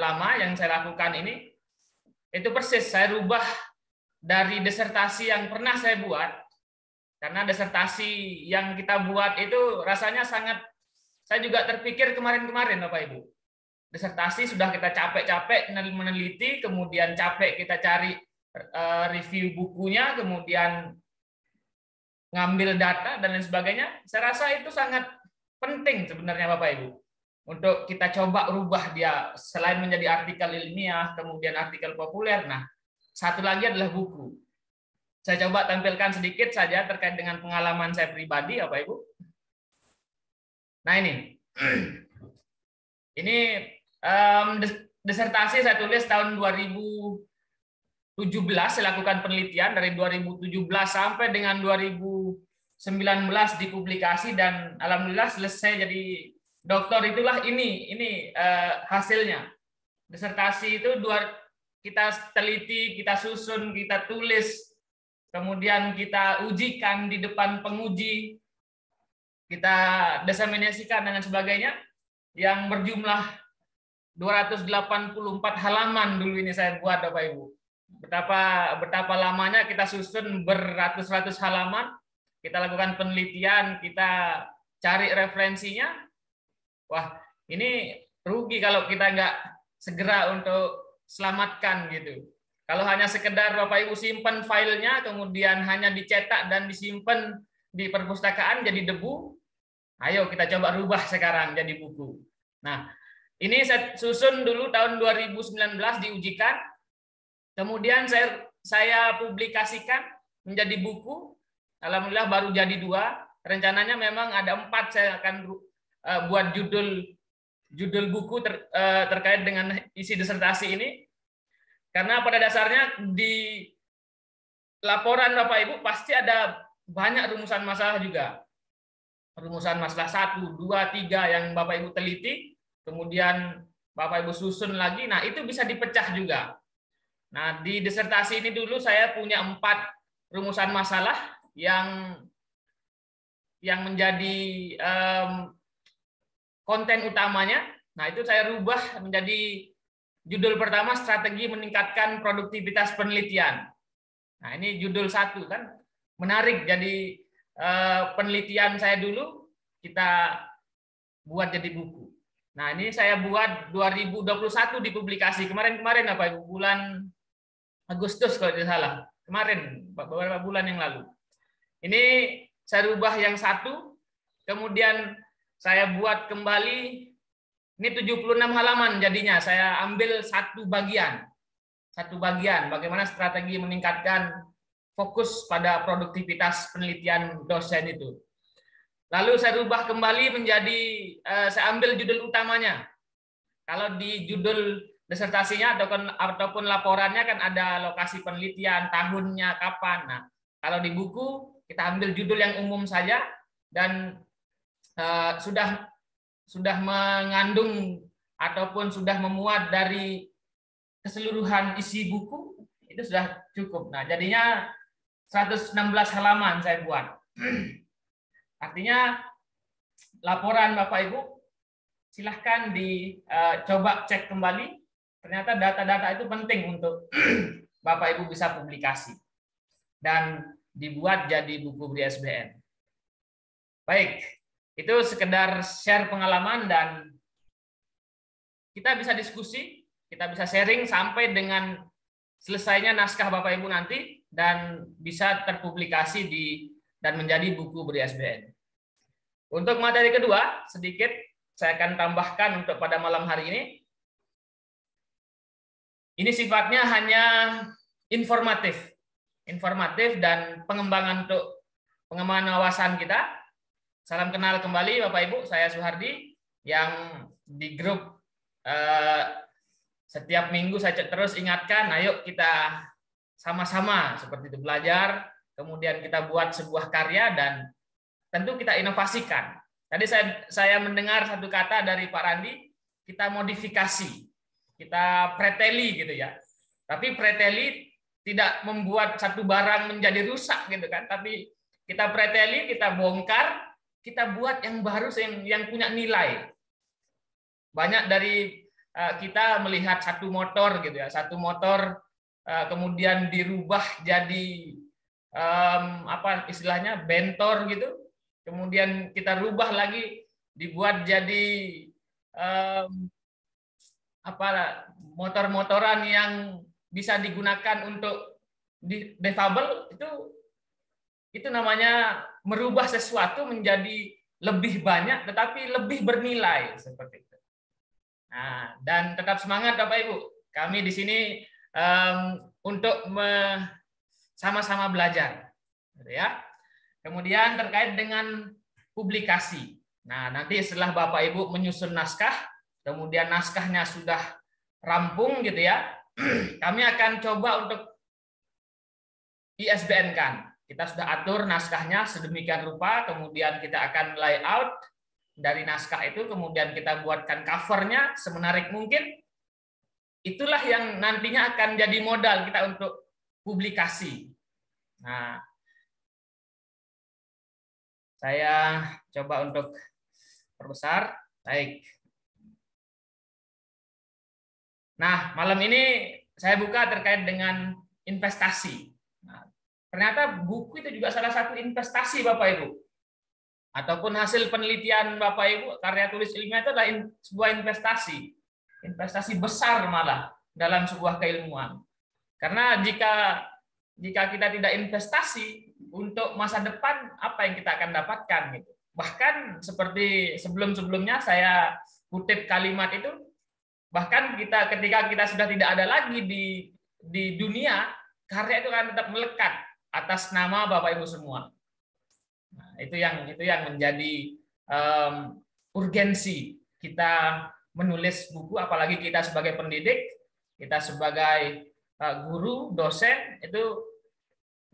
lama yang saya lakukan ini. Itu persis saya rubah dari disertasi yang pernah saya buat, karena disertasi yang kita buat itu rasanya sangat, saya juga terpikir kemarin-kemarin Bapak Ibu. Disertasi sudah kita capek-capek meneliti, kemudian capek kita cari review bukunya, kemudian ngambil data dan lain sebagainya. Saya rasa itu sangat penting sebenarnya Bapak Ibu. Untuk kita coba rubah dia, selain menjadi artikel ilmiah, kemudian artikel populer. Nah, satu lagi adalah buku. Saya coba tampilkan sedikit saja terkait dengan pengalaman saya pribadi, Bapak Ibu. Nah ini disertasi saya tulis tahun 2017, saya lakukan penelitian dari 2017 sampai dengan 2019 dipublikasi, dan alhamdulillah selesai jadi doktor. Itulah ini hasilnya. Disertasi itu kita teliti, kita susun, kita tulis, kemudian kita ujikan di depan penguji, kita diseminasikan dengan sebagainya, yang berjumlah 284 halaman dulu ini saya buat Bapak Ibu. Betapa lamanya kita susun beratus-ratus halaman, kita lakukan penelitian, kita cari referensinya. Wah, ini rugi kalau kita nggak segera untuk selamatkan gitu. Kalau hanya sekedar Bapak Ibu simpan filenya, kemudian hanya dicetak dan disimpan di perpustakaan jadi debu, ayo kita coba rubah sekarang jadi buku. Nah, ini saya susun dulu tahun 2019 diujikan, kemudian saya publikasikan menjadi buku. Alhamdulillah baru jadi 2. Rencananya memang ada 4 saya akan buat judul buku terkait dengan isi disertasi ini, karena pada dasarnya di laporan Bapak Ibu pasti ada banyak rumusan masalah juga, rumusan masalah 1, 2, 3 yang Bapak Ibu teliti, kemudian Bapak Ibu susun lagi. Nah, itu bisa dipecah juga. Nah, di disertasi ini dulu saya punya 4 rumusan masalah yang menjadi konten utamanya. Nah, itu saya rubah menjadi judul pertama, strategi meningkatkan produktivitas penelitian. Nah, ini judul 1 kan menarik. Jadi penelitian saya dulu kita buat jadi buku. Nah, ini saya buat 2021 dipublikasi kemarin apa bulan Agustus kalau tidak salah. Kemarin beberapa bulan yang lalu. Ini saya rubah yang 1, kemudian saya buat kembali, ini 76 halaman jadinya, saya ambil satu bagian, bagaimana strategi meningkatkan fokus pada produktivitas penelitian dosen itu. Lalu saya rubah kembali menjadi, saya ambil judul utamanya. Kalau di judul disertasinya ataupun laporannya kan ada lokasi penelitian, tahunnya, kapan. Nah, kalau di buku kita ambil judul yang umum saja, dan sudah mengandung ataupun sudah memuat dari keseluruhan isi buku, itu sudah cukup. Nah, jadinya 116 halaman saya buat. Artinya laporan Bapak Ibu silahkan dicoba cek kembali. Ternyata data-data itu penting untuk Bapak Ibu bisa publikasi dan dibuat jadi buku BRI-ISBN. Baik, itu sekedar share pengalaman, dan kita bisa diskusi, kita bisa sharing sampai dengan selesainya naskah Bapak Ibu nanti, dan bisa terpublikasi dan menjadi buku BRI-ISBN. Untuk materi kedua, sedikit saya akan tambahkan untuk pada malam hari ini. Ini sifatnya hanya informatif dan pengembangan untuk pengembangan wawasan kita. Salam kenal kembali Bapak Ibu, saya Suhardi yang di grup setiap minggu saya terus ingatkan, ayo kita sama-sama seperti itu belajar, kemudian kita buat sebuah karya dan tentu kita inovasikan. Tadi saya mendengar satu kata dari Pak Randi, kita modifikasi, kita preteli gitu ya. Tapi preteli tidak membuat satu barang menjadi rusak gitu kan, tapi kita preteli, kita bongkar, kita buat yang baru yang punya nilai. Banyak dari kita melihat satu motor gitu ya, satu motor kemudian dirubah jadi apa istilahnya bentor gitu, kemudian kita rubah lagi dibuat jadi apa motor-motoran yang bisa digunakan untuk defable, itu namanya merubah sesuatu menjadi lebih banyak tetapi lebih bernilai seperti itu. Nah, dan tetap semangat Bapak Ibu. Kami di sini untuk sama-sama belajar, gitu ya. Kemudian terkait dengan publikasi. Nah, nanti setelah Bapak Ibu menyusun naskah, kemudian naskahnya sudah rampung gitu ya, kami akan coba untuk ISBN-kan. Kita sudah atur naskahnya sedemikian rupa, kemudian kita akan layout dari naskah itu, kemudian kita buatkan covernya semenarik mungkin. Itulah yang nantinya akan jadi modal kita untuk publikasi. Nah, saya coba untuk perbesar. Baik. Nah, malam ini saya buka terkait dengan investasi. Nah, ternyata buku itu juga salah satu investasi Bapak Ibu. Ataupun hasil penelitian Bapak Ibu, karya tulis ilmiah itu adalah sebuah investasi. Investasi besar malah dalam sebuah keilmuan. Karena jika kita tidak investasi untuk masa depan, apa yang kita akan dapatkan gitu. Bahkan seperti sebelum-sebelumnya saya kutip kalimat itu, bahkan ketika kita sudah tidak ada lagi di dunia, karya itu akan tetap melekat atas nama Bapak Ibu semua. Nah, itu yang menjadi urgensi kita menulis buku, apalagi kita sebagai pendidik, kita sebagai guru, dosen, itu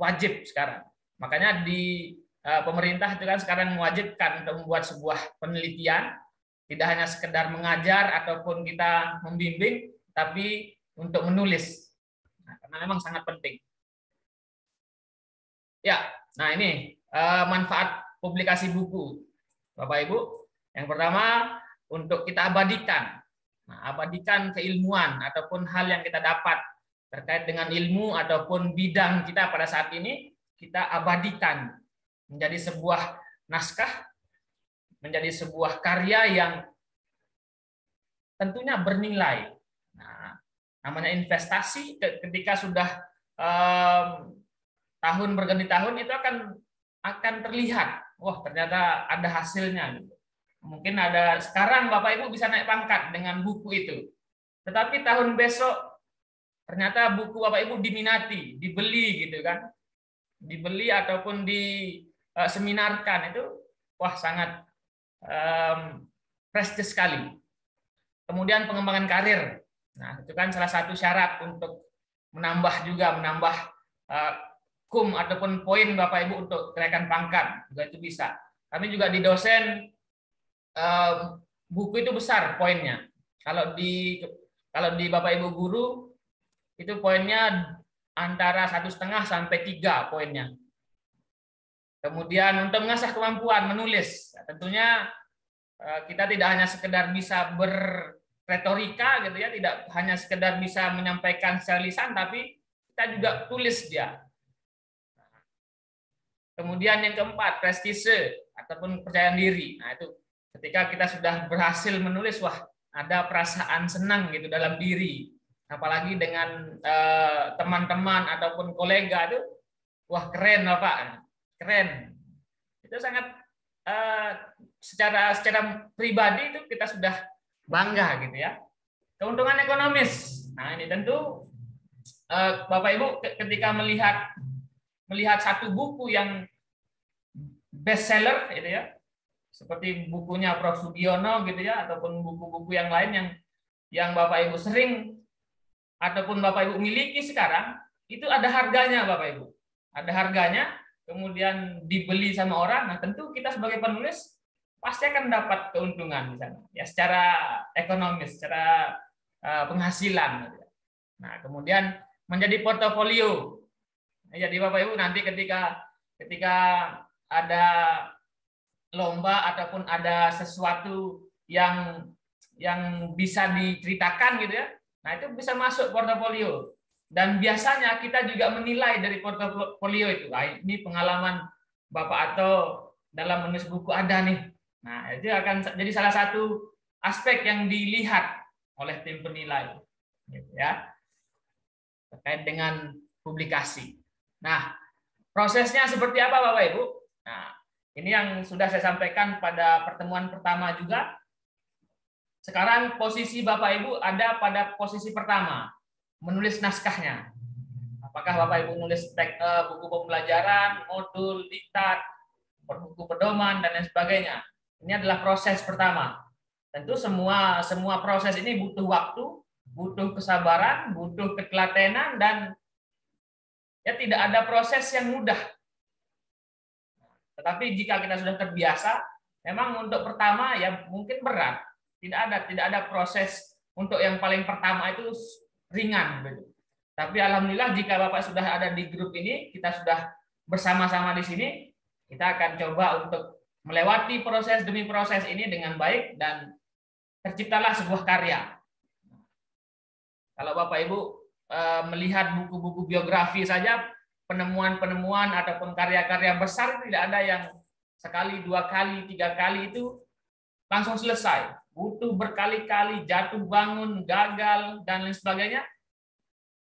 wajib sekarang. Makanya di pemerintah itu kan sekarang mewajibkan untuk membuat sebuah penelitian, tidak hanya sekedar mengajar ataupun kita membimbing, tapi untuk menulis. Nah, karena memang sangat penting. Ya, nah ini manfaat publikasi buku, Bapak Ibu. Yang pertama, untuk kita abadikan. Nah, abadikan keilmuan ataupun hal yang kita dapat terkait dengan ilmu ataupun bidang kita pada saat ini, kita abadikan menjadi sebuah naskah, menjadi sebuah karya yang tentunya bernilai. Nah, namanya investasi ketika sudah tahun berganti tahun itu akan terlihat, wah ternyata ada hasilnya. Mungkin ada sekarang Bapak Ibu bisa naik pangkat dengan buku itu, tetapi tahun besok ternyata buku Bapak Ibu diminati, dibeli gitu kan, dibeli ataupun diseminarkan, itu wah sangat prestis sekali. Kemudian pengembangan karir, nah itu kan salah satu syarat untuk menambah kum ataupun poin Bapak Ibu untuk kenaikan pangkat, juga itu bisa. Kami juga di dosen buku itu besar poinnya. Kalau di Bapak Ibu guru itu poinnya antara 1,5 sampai 3 poinnya. Kemudian untuk mengasah kemampuan menulis, tentunya kita tidak hanya sekedar bisa berretorika gitu ya, tidak hanya sekedar bisa menyampaikan secara lisan, tapi kita juga tulis dia. Kemudian yang keempat, prestise ataupun kepercayaan diri. Nah, itu ketika kita sudah berhasil menulis, wah ada perasaan senang gitu dalam diri. Apalagi dengan teman-teman ataupun kolega itu, wah keren Bapak, keren. Itu sangat secara pribadi itu kita sudah bangga gitu ya. Keuntungan ekonomis. Nah, ini tentu Bapak Ibu ketika melihat satu buku yang bestseller gitu ya, seperti bukunya Prof. Sugiono gitu ya, ataupun buku-buku yang lain yang yang Bapak Ibu sering ataupun Bapak Ibu miliki sekarang, itu ada harganya Bapak Ibu. Ada harganya, kemudian dibeli sama orang. Nah, tentu kita sebagai penulis pasti akan dapat keuntungan di sana, ya, secara ekonomis, secara penghasilan. Nah, kemudian menjadi portofolio. Jadi Bapak Ibu nanti ketika ada lomba ataupun ada sesuatu yang bisa diceritakan gitu ya, nah itu bisa masuk portofolio. Dan biasanya kita juga menilai dari portofolio itu. Nah, ini pengalaman Bapak Ato dalam menulis buku ada nih. Nah, itu akan jadi salah satu aspek yang dilihat oleh tim penilai, gitu ya, terkait dengan publikasi. Nah, prosesnya seperti apa Bapak Ibu? Nah, ini yang sudah saya sampaikan pada pertemuan pertama juga. Sekarang posisi Bapak Ibu ada pada posisi pertama, menulis naskahnya. Apakah Bapak Ibu nulis buku pembelajaran, modul, diktat, buku pedoman, dan lain sebagainya. Ini adalah proses pertama. Tentu semua proses ini butuh waktu, butuh kesabaran, butuh ketelatenan, dan ya tidak ada proses yang mudah. Tetapi jika kita sudah terbiasa, memang untuk pertama ya mungkin berat. Tidak ada proses untuk yang paling pertama itu ringan. Tapi alhamdulillah jika Bapak sudah ada di grup ini, kita sudah bersama-sama di sini, kita akan coba untuk melewati proses demi proses ini dengan baik dan terciptalah sebuah karya. Kalau Bapak Ibu melihat buku-buku biografi saja, penemuan-penemuan ataupun karya-karya besar tidak ada yang sekali, 2 kali, 3 kali itu langsung selesai. Butuh berkali-kali jatuh bangun, gagal, dan lain sebagainya.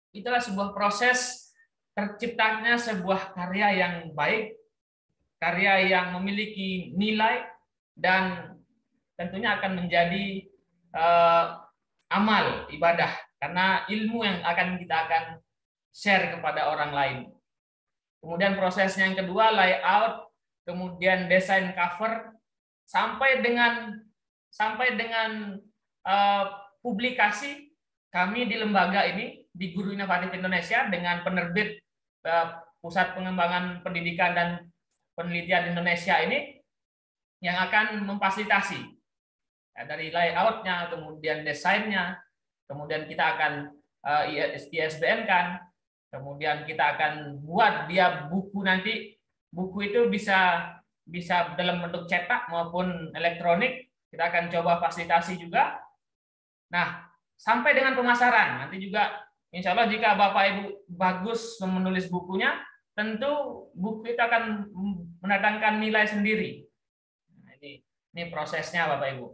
Itulah sebuah proses terciptanya sebuah karya yang baik, karya yang memiliki nilai, dan tentunya akan menjadi amal ibadah karena ilmu yang kita akan share kepada orang lain. Kemudian prosesnya yang kedua, layout, kemudian desain cover, sampai dengan publikasi. Kami di lembaga ini, di Guru Inovatif Indonesia, dengan penerbit Pusat Pengembangan Pendidikan dan Penelitian Indonesia ini, yang akan memfasilitasi dari layoutnya, kemudian desainnya, kemudian kita akan ISBN-kan, kemudian kita akan buat dia buku nanti. Buku itu bisa dalam bentuk cetak maupun elektronik, kita akan coba fasilitasi juga. Nah, sampai dengan pemasaran, nanti juga insya Allah jika Bapak Ibu bagus menulis bukunya, tentu buku itu akan mendatangkan nilai sendiri. Nah, ini prosesnya Bapak Ibu.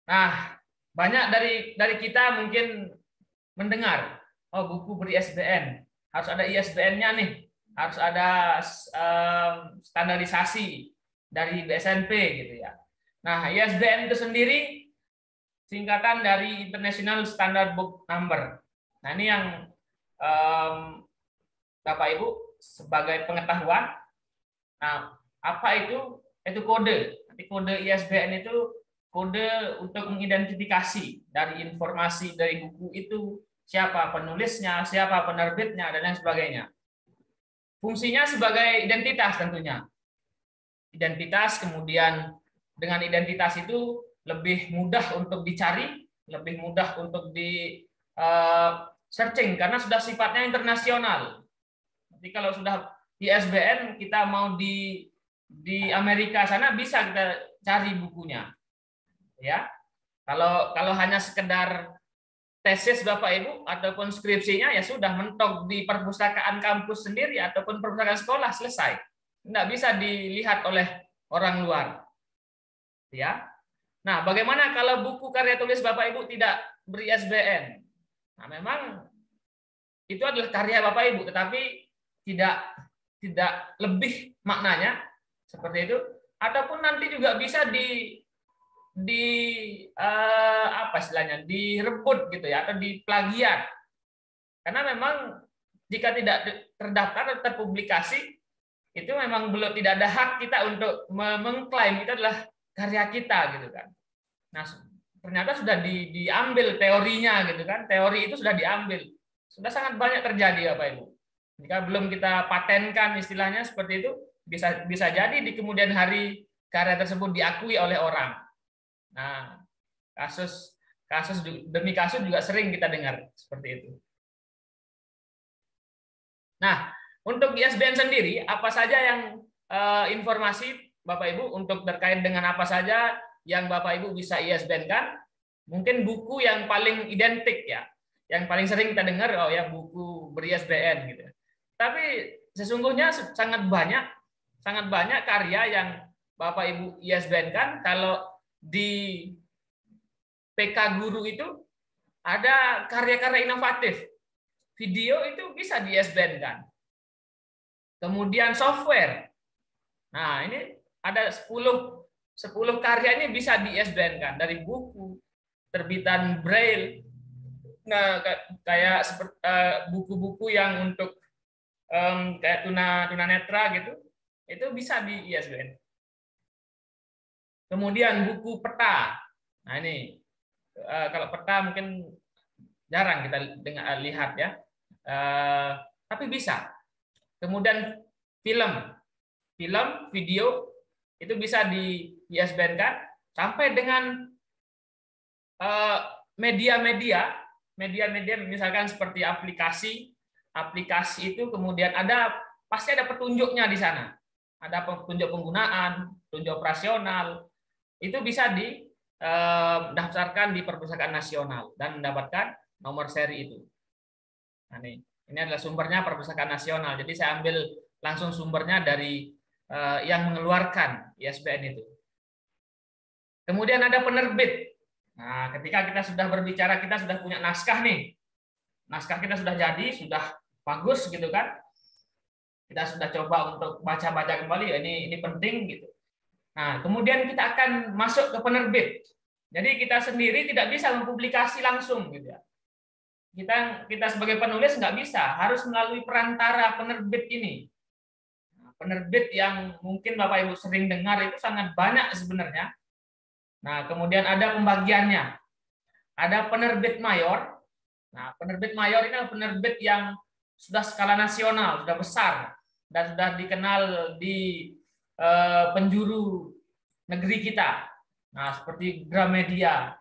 Nah, banyak dari kita mungkin mendengar, oh buku ber-ISBN, harus ada ISBN-nya nih, harus ada standarisasi dari BSNP gitu ya. Nah, ISBN itu sendiri singkatan dari International Standard Book Number. Nah, ini yang Bapak Ibu sebagai pengetahuan. Nah, apa itu? Itu kode. Nanti kode ISBN itu kode untuk mengidentifikasi dari informasi dari buku itu, siapa penulisnya, siapa penerbitnya, dan lain sebagainya. Fungsinya sebagai identitas tentunya. Identitas, kemudian dengan identitas itu lebih mudah untuk dicari, lebih mudah untuk di searching karena sudah sifatnya internasional. Jadi kalau sudah ISBN, kita mau di Amerika sana bisa kita cari bukunya. Ya. Kalau hanya sekedar tesis Bapak Ibu ataupun skripsinya, ya sudah mentok di perpustakaan kampus sendiri ataupun perpustakaan sekolah, selesai. Tidak bisa dilihat oleh orang luar. Ya. Nah, bagaimana kalau buku karya tulis Bapak Ibu tidak ber-ISBN? Nah, memang itu adalah karya Bapak Ibu, tetapi tidak lebih maknanya seperti itu. Ataupun nanti juga bisa apa istilahnya, direbut gitu ya, atau diplagiat. Karena memang jika tidak terdaftar atau terpublikasi, itu memang tidak ada hak kita untuk mengklaim itu adalah karya kita gitu kan. Nah, ternyata sudah diambil teorinya gitu kan. Teori itu sudah diambil. Sudah sangat banyak terjadi Bapak Ibu. Jika belum kita patenkan istilahnya seperti itu, bisa jadi di kemudian hari karya tersebut diakui oleh orang. Nah, kasus demi kasus juga sering kita dengar seperti itu. Nah, untuk ISBN sendiri, apa saja yang informasi Bapak Ibu untuk terkait dengan apa saja yang Bapak Ibu bisa ISBN-kan? Mungkin buku yang paling identik ya, yang paling sering kita dengar, oh ya buku ber-ISBN gitu. Tapi sesungguhnya sangat banyak karya yang Bapak Ibu ISBN-kan. Kalau di PK Guru itu ada karya-karya inovatif. Video itu bisa di-ISBN-kan. Kemudian software. Nah, ini ada 10 karya ini bisa di-ISBN-kan dari buku, terbitan Braille. Nah, kayak buku-buku yang untuk kayak tunanetra gitu, itu bisa di-ISBN. Kemudian buku peta. Nah, ini kalau peta mungkin jarang kita lihat ya. Tapi bisa. Kemudian film, video itu bisa di-ISBN-kan sampai dengan media-media misalkan seperti aplikasi itu kemudian pasti ada petunjuknya di sana. Ada petunjuk penggunaan, petunjuk operasional. Itu bisa didaftarkan di Perpustakaan Nasional dan mendapatkan nomor seri itu. Nah, ini adalah sumbernya Perpustakaan Nasional. Jadi saya ambil langsung sumbernya dari yang mengeluarkan ISBN itu. Kemudian ada penerbit. Nah, ketika kita sudah berbicara, kita sudah punya naskah nih. Naskah kita sudah jadi, sudah bagus gitu kan. Kita sudah coba untuk baca-baca kembali, ini penting gitu. Nah, kemudian kita akan masuk ke penerbit. Jadi kita sendiri tidak bisa mempublikasi langsung gitu ya. Kita sebagai penulis nggak bisa, harus melalui perantara penerbit ini. Nah, penerbit yang mungkin Bapak Ibu sering dengar itu sangat banyak sebenarnya. Nah, kemudian ada pembagiannya. Ada penerbit mayor. Nah, penerbit mayor ini adalah penerbit yang sudah skala nasional, sudah besar, dan sudah dikenal di penjuru negeri kita. Nah, seperti Gramedia,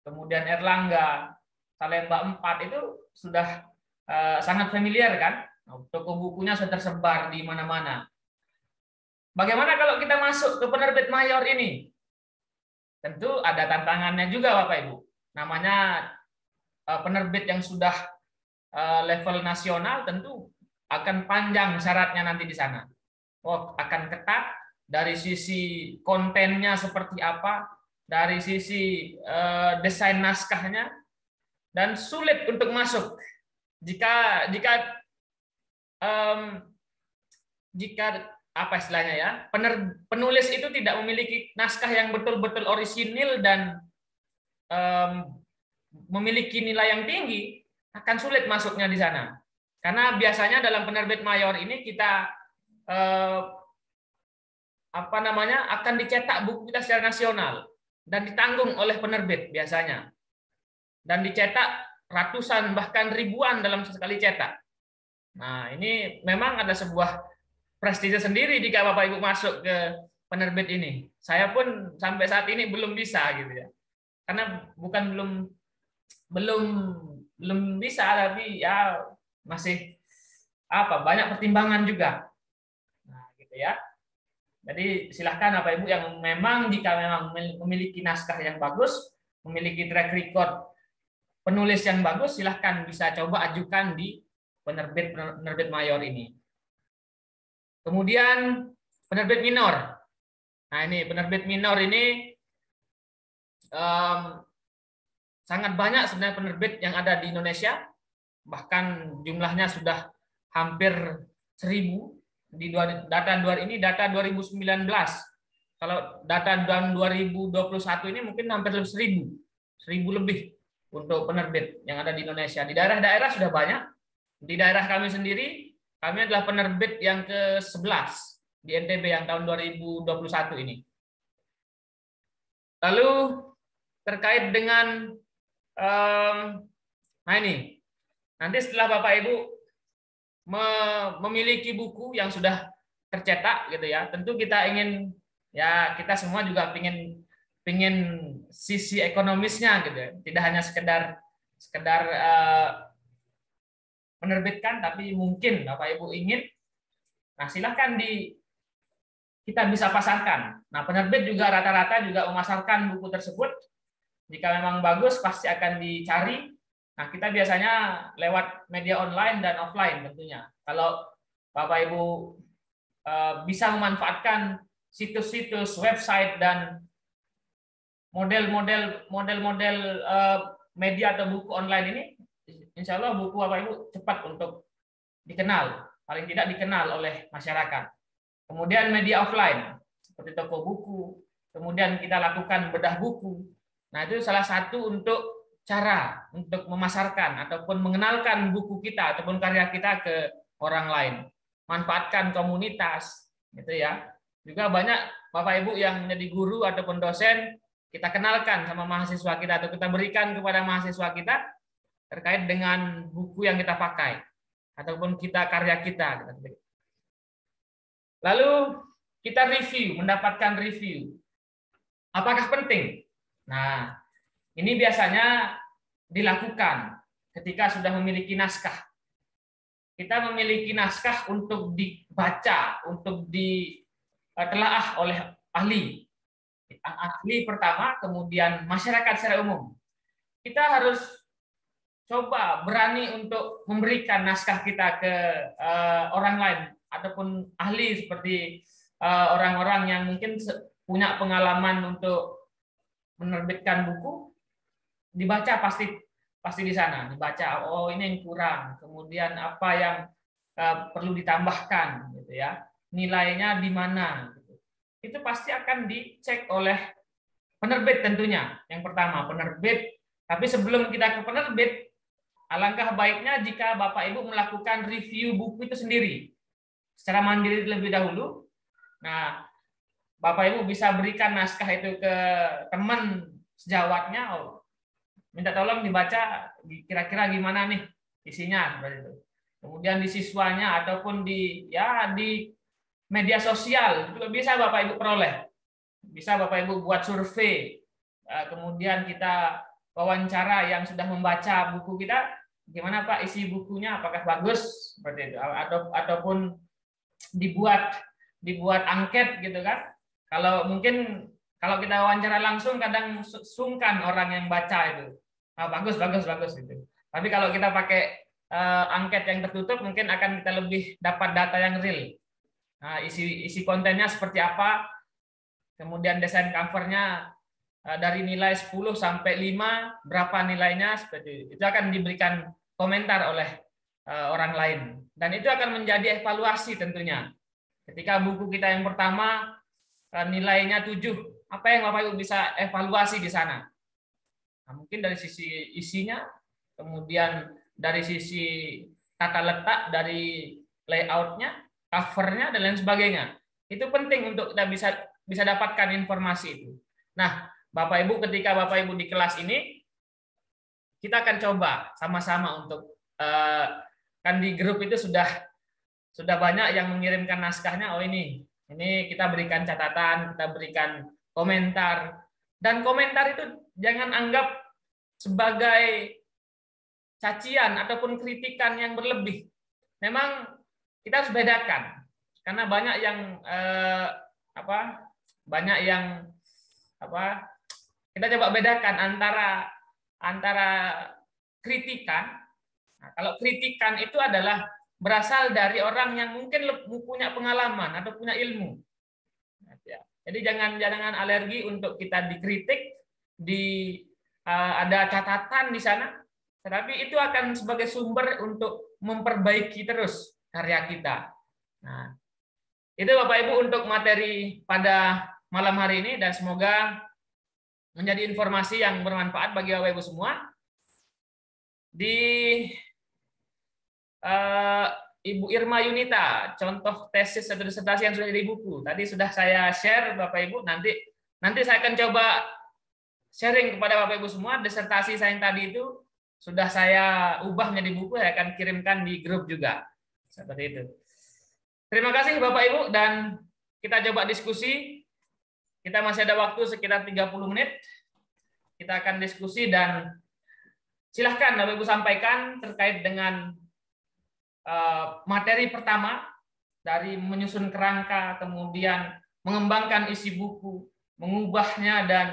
kemudian Erlangga, Salemba 4 itu sudah sangat familiar kan? Toko bukunya sudah tersebar di mana-mana. Bagaimana kalau kita masuk ke penerbit mayor ini? Tentu ada tantangannya juga Bapak Ibu. Namanya penerbit yang sudah level nasional tentu akan panjang syaratnya nanti di sana. Akan ketat dari sisi kontennya seperti apa, dari sisi desain naskahnya, dan sulit untuk masuk jika apa istilahnya ya, penulis itu tidak memiliki naskah yang betul-betul orisinil dan memiliki nilai yang tinggi, akan sulit masuknya di sana. Karena biasanya dalam penerbit mayor ini kita akan dicetak buku kita secara nasional dan ditanggung oleh penerbit biasanya. Dan dicetak ratusan bahkan ribuan dalam sekali cetak. Nah, ini memang ada sebuah prestise sendiri jika Bapak Ibu masuk ke penerbit ini. Saya pun sampai saat ini belum bisa gitu ya. Karena bukan belum bisa, tapi ya masih banyak pertimbangan juga. Nah, gitu ya. Jadi silahkan Bapak Ibu yang jika memang memiliki naskah yang bagus, memiliki track record penulis yang bagus, silahkan bisa coba ajukan di penerbit mayor ini. Kemudian penerbit minor. Nah, ini penerbit minor ini sangat banyak sebenarnya penerbit yang ada di Indonesia, bahkan jumlahnya sudah hampir 1.000 di data 2019. Kalau data tahun 2021 ini mungkin hampir 1.000 lebih untuk penerbit yang ada di Indonesia. Di daerah-daerah sudah banyak. Di daerah kami sendiri, kami adalah penerbit yang ke-11 di NTB yang tahun 2021 ini. Lalu terkait dengan nah ini. Nanti setelah Bapak Ibu memiliki buku yang sudah tercetak gitu ya, tentu kita ingin, ya kita semua juga pingin sisi ekonomisnya gitu ya. Tidak hanya sekedar menerbitkan, tapi mungkin Bapak Ibu ingin, nah silahkan kita bisa pasarkan. Nah, penerbit juga rata-rata juga memasarkan buku tersebut. Jika memang bagus, pasti akan dicari. Nah, kita biasanya lewat media online dan offline tentunya. Kalau Bapak Ibu bisa memanfaatkan situs-situs, website, dan model-model media atau buku online ini, insya Allah buku Bapak Ibu cepat untuk dikenal, paling tidak dikenal oleh masyarakat. Kemudian media offline, seperti toko buku, kemudian kita lakukan bedah buku. Nah, itu salah satu untuk cara untuk memasarkan ataupun mengenalkan buku kita ataupun karya kita ke orang lain. Manfaatkan komunitas, gitu ya. Juga banyak Bapak Ibu yang menjadi guru ataupun dosen, kita kenalkan sama mahasiswa kita atau kita berikan kepada mahasiswa kita terkait dengan buku yang kita pakai ataupun karya kita. Lalu kita review, mendapatkan review. Apakah penting? Nah, ini biasanya dilakukan ketika sudah memiliki naskah. Kita memiliki naskah untuk dibaca, untuk ditelaah oleh ahli. Ahli pertama, kemudian masyarakat secara umum. Kita harus coba berani untuk memberikan naskah kita ke orang lain, ataupun ahli seperti orang-orang yang mungkin punya pengalaman untuk menerbitkan buku, dibaca pasti di sana, dibaca, oh ini yang kurang, kemudian apa yang perlu ditambahkan, gitu ya, nilainya di mana, gitu. Itu pasti akan dicek oleh penerbit tentunya. Yang pertama penerbit, tapi sebelum kita ke penerbit, alangkah baiknya jika Bapak Ibu melakukan review buku itu sendiri secara mandiri terlebih dahulu. Nah, Bapak Ibu bisa berikan naskah itu ke teman sejawatnya, oh, minta tolong dibaca kira-kira gimana nih isinya, seperti itu. Kemudian di siswanya ataupun di media sosial juga bisa Bapak Ibu peroleh. Bisa Bapak Ibu buat survei, kemudian kita wawancara yang sudah membaca buku kita, gimana Pak isi bukunya, apakah bagus, seperti itu, ataupun dibuat angket gitu kan. Kalau kita wawancara langsung kadang sungkan orang yang baca itu. Bagus gitu. Tapi kalau kita pakai angket yang tertutup, mungkin akan kita lebih dapat data yang real. Nah, isi kontennya seperti apa, kemudian desain covernya dari nilai 10 sampai 5 berapa nilainya, seperti itu akan diberikan komentar oleh orang lain, dan itu akan menjadi evaluasi tentunya. Ketika buku kita yang pertama nilainya 7, apa yang Bapak Ibu bisa evaluasi di sana? Nah, mungkin dari sisi isinya, kemudian dari sisi tata letak, dari layoutnya, covernya, dan lain sebagainya. Itu penting untuk kita bisa dapatkan informasi itu. Nah, Bapak Ibu, ketika Bapak Ibu di kelas ini, kita akan coba sama-sama untuk kan di grup itu sudah banyak yang mengirimkan naskahnya. Oh ini kita berikan catatan, kita berikan komentar, dan komentar itu jangan anggap sebagai cacian ataupun kritikan yang berlebih. Memang kita harus bedakan, karena kita coba bedakan antara kritikan. Nah, kalau kritikan itu adalah berasal dari orang yang mungkin punya pengalaman atau punya ilmu. Jadi jangan alergi untuk kita dikritik, ada catatan di sana, tetapi itu akan sebagai sumber untuk memperbaiki terus karya kita. Nah, itu Bapak Ibu untuk materi pada malam hari ini, dan semoga menjadi informasi yang bermanfaat bagi Bapak Ibu semua. Ibu Irma Yunita, contoh tesis atau disertasi yang sudah jadi buku. Tadi sudah saya share Bapak Ibu, nanti saya akan coba sharing kepada Bapak Ibu semua, disertasi saya yang tadi itu sudah saya ubah menjadi buku, saya akan kirimkan di grup juga. Seperti itu. Terima kasih Bapak Ibu, dan kita coba diskusi. Kita masih ada waktu sekitar 30 menit. Kita akan diskusi dan silahkan Bapak Ibu sampaikan terkait dengan materi pertama dari menyusun kerangka, kemudian mengembangkan isi buku, mengubahnya, dan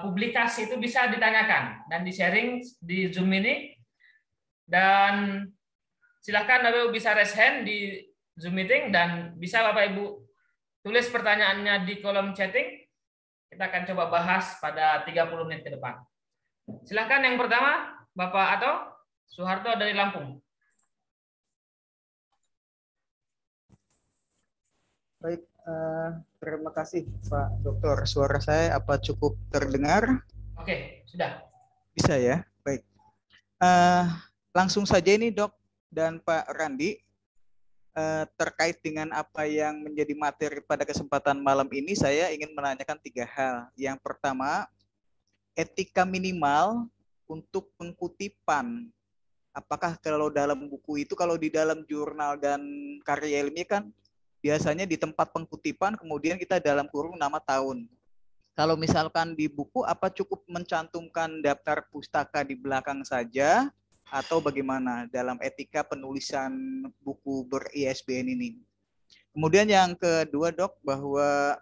publikasi itu bisa ditanyakan dan di-sharing di Zoom ini. Dan silakan Bapak Ibu bisa raise hand di Zoom meeting dan bisa Bapak Ibu tulis pertanyaannya di kolom chatting. Kita akan coba bahas pada 30 menit ke depan. Silakan yang pertama, Bapak Ato Soeharto dari Lampung. Baik, terima kasih Pak Dokter. Suara saya apa cukup terdengar? Oke, sudah. Bisa ya? Baik. Langsung saja ini Dok dan Pak Randi, terkait dengan apa yang menjadi materi pada kesempatan malam ini, saya ingin menanyakan 3 hal. Yang pertama, etika minimal untuk pengkutipan. Apakah kalau dalam buku itu, kalau di dalam jurnal dan karya ilmiah kan biasanya di tempat pengkutipan, kemudian kita dalam kurung nama tahun. Kalau misalkan di buku, apa cukup mencantumkan daftar pustaka di belakang saja, atau bagaimana dalam etika penulisan buku ber-ISBN ini? Kemudian yang kedua Dok, bahwa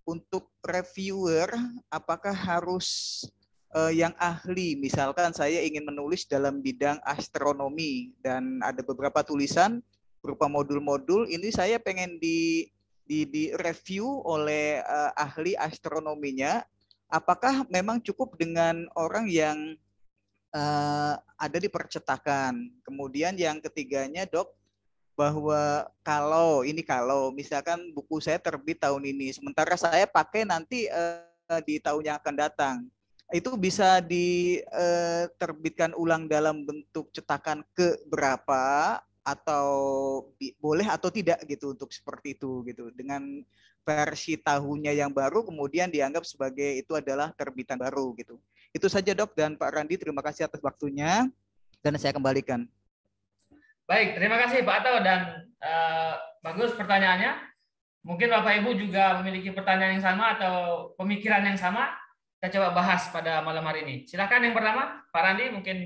untuk reviewer, apakah harus yang ahli? Misalkan saya ingin menulis dalam bidang astronomi, dan ada beberapa tulisan berupa modul-modul, ini saya pengen di review oleh ahli astronominya, apakah memang cukup dengan orang yang ada di percetakan? Kemudian yang ketiganya Dok, bahwa kalau misalkan buku saya terbit tahun ini, sementara saya pakai nanti di tahun yang akan datang, itu bisa diterbitkan ulang dalam bentuk cetakan ke berapa, atau boleh atau tidak gitu untuk seperti itu gitu, dengan versi tahunnya yang baru kemudian dianggap sebagai itu adalah terbitan baru gitu. Itu saja Dok dan Pak Randi, terima kasih atas waktunya dan saya kembalikan. Baik, terima kasih Pak Ato, dan bagus pertanyaannya. Mungkin Bapak Ibu juga memiliki pertanyaan yang sama atau pemikiran yang sama. Kita coba bahas pada malam hari ini. Silakan yang pertama, Pak Randi mungkin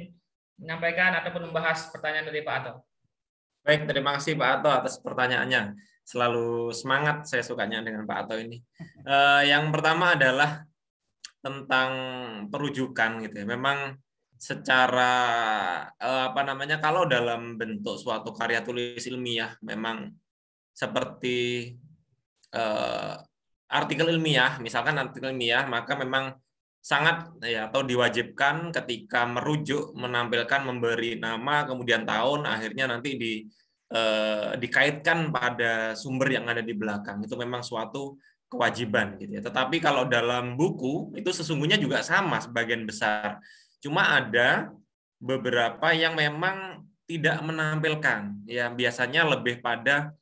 menyampaikan ataupun membahas pertanyaan dari Pak Ato. Baik, terima kasih Pak Ato atas pertanyaannya. Selalu semangat saya sukanya dengan Pak Ato ini. Yang pertama adalah tentang perujukan gitu ya. Memang secara kalau dalam bentuk suatu karya tulis ilmiah, memang seperti artikel ilmiah, misalkan artikel ilmiah, maka memang sangat ya, atau diwajibkan ketika merujuk, menampilkan, memberi nama, kemudian tahun, akhirnya nanti dikaitkan pada sumber yang ada di belakang. Itu memang suatu kewajiban gitu ya. Tetapi kalau dalam buku itu sesungguhnya juga sama sebagian besar. Cuma ada beberapa yang memang tidak menampilkan. Ya biasanya lebih pada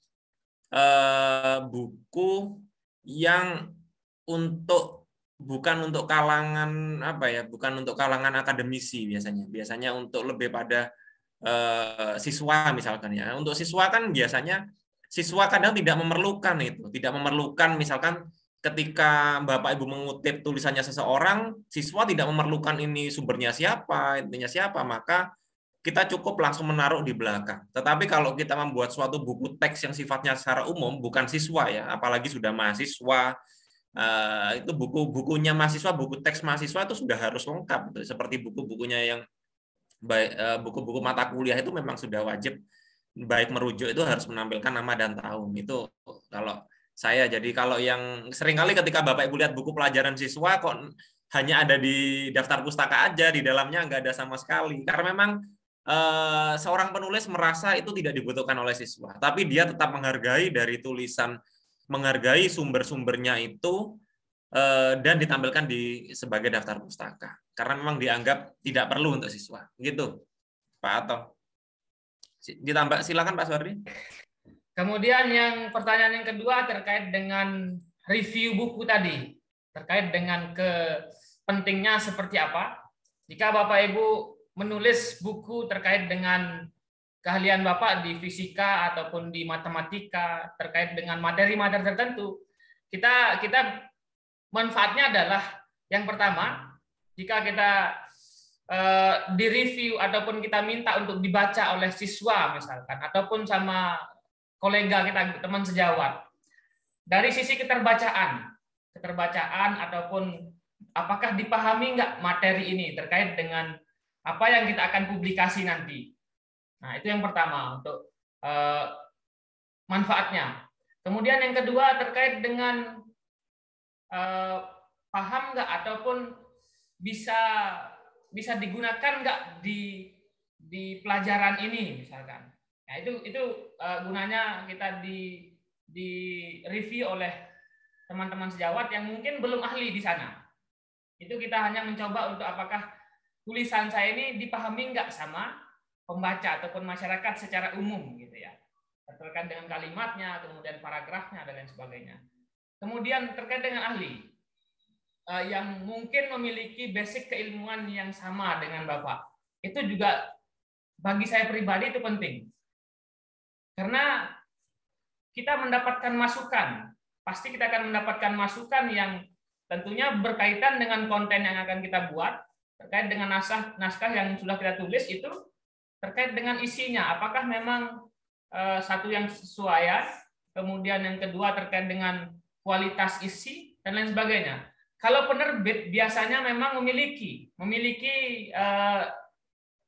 buku yang bukan untuk kalangan bukan untuk kalangan akademisi biasanya. Biasanya untuk lebih pada siswa misalkan ya. Untuk siswa kan biasanya siswa kadang tidak memerlukan itu, tidak memerlukan misalkan ketika Bapak Ibu mengutip tulisannya seseorang, siswa tidak memerlukan ini sumbernya siapa, intinya siapa, maka kita cukup langsung menaruh di belakang. Tetapi kalau kita membuat suatu buku teks yang sifatnya secara umum, bukan siswa ya, apalagi sudah mahasiswa, itu bukunya mahasiswa, buku teks mahasiswa itu sudah harus lengkap, seperti buku-bukunya yang buku-buku mata kuliah itu memang sudah wajib baik merujuk itu harus menampilkan nama dan tahun. Itu kalau saya. Jadi kalau yang seringkali ketika Bapak Ibu lihat buku pelajaran siswa kok hanya ada di daftar pustaka aja, di dalamnya nggak ada sama sekali. Karena memang seorang penulis merasa itu tidak dibutuhkan oleh siswa, tapi dia tetap menghargai dari tulisan, menghargai sumber-sumbernya itu dan ditampilkan sebagai daftar pustaka. Karena memang dianggap tidak perlu untuk siswa. Gitu, Pak Ato. Ditambah, silakan Pak Suwardi. Kemudian yang pertanyaan yang kedua terkait dengan review buku tadi, terkait dengan pentingnya seperti apa. Jika Bapak Ibu menulis buku terkait dengan keahlian Bapak di fisika ataupun di matematika terkait dengan materi-materi tertentu, kita manfaatnya adalah yang pertama, jika kita direview ataupun kita minta untuk dibaca oleh siswa misalkan ataupun sama kolega kita, teman sejawat, dari sisi keterbacaan ataupun apakah dipahami nggak materi ini terkait dengan apa yang kita akan publikasi nanti. Nah, itu yang pertama untuk manfaatnya. Kemudian yang kedua terkait dengan paham nggak ataupun bisa digunakan nggak di pelajaran ini misalkan. Nah, itu gunanya kita di review oleh teman-teman sejawat yang mungkin belum ahli di sana. Itu kita hanya mencoba untuk apakah tulisan saya ini dipahami nggak sama pembaca ataupun masyarakat secara umum gitu ya, terkait dengan kalimatnya, kemudian paragrafnya dan lain sebagainya. Kemudian terkait dengan ahli yang mungkin memiliki basic keilmuan yang sama dengan Bapak, itu juga bagi saya pribadi itu penting, karena kita mendapatkan masukan, pasti kita akan mendapatkan masukan yang tentunya berkaitan dengan konten yang akan kita buat, terkait dengan naskah yang sudah kita tulis itu terkait dengan isinya, apakah memang satu yang sesuai, kemudian yang kedua terkait dengan kualitas isi dan lain sebagainya. Kalau penerbit biasanya memang memiliki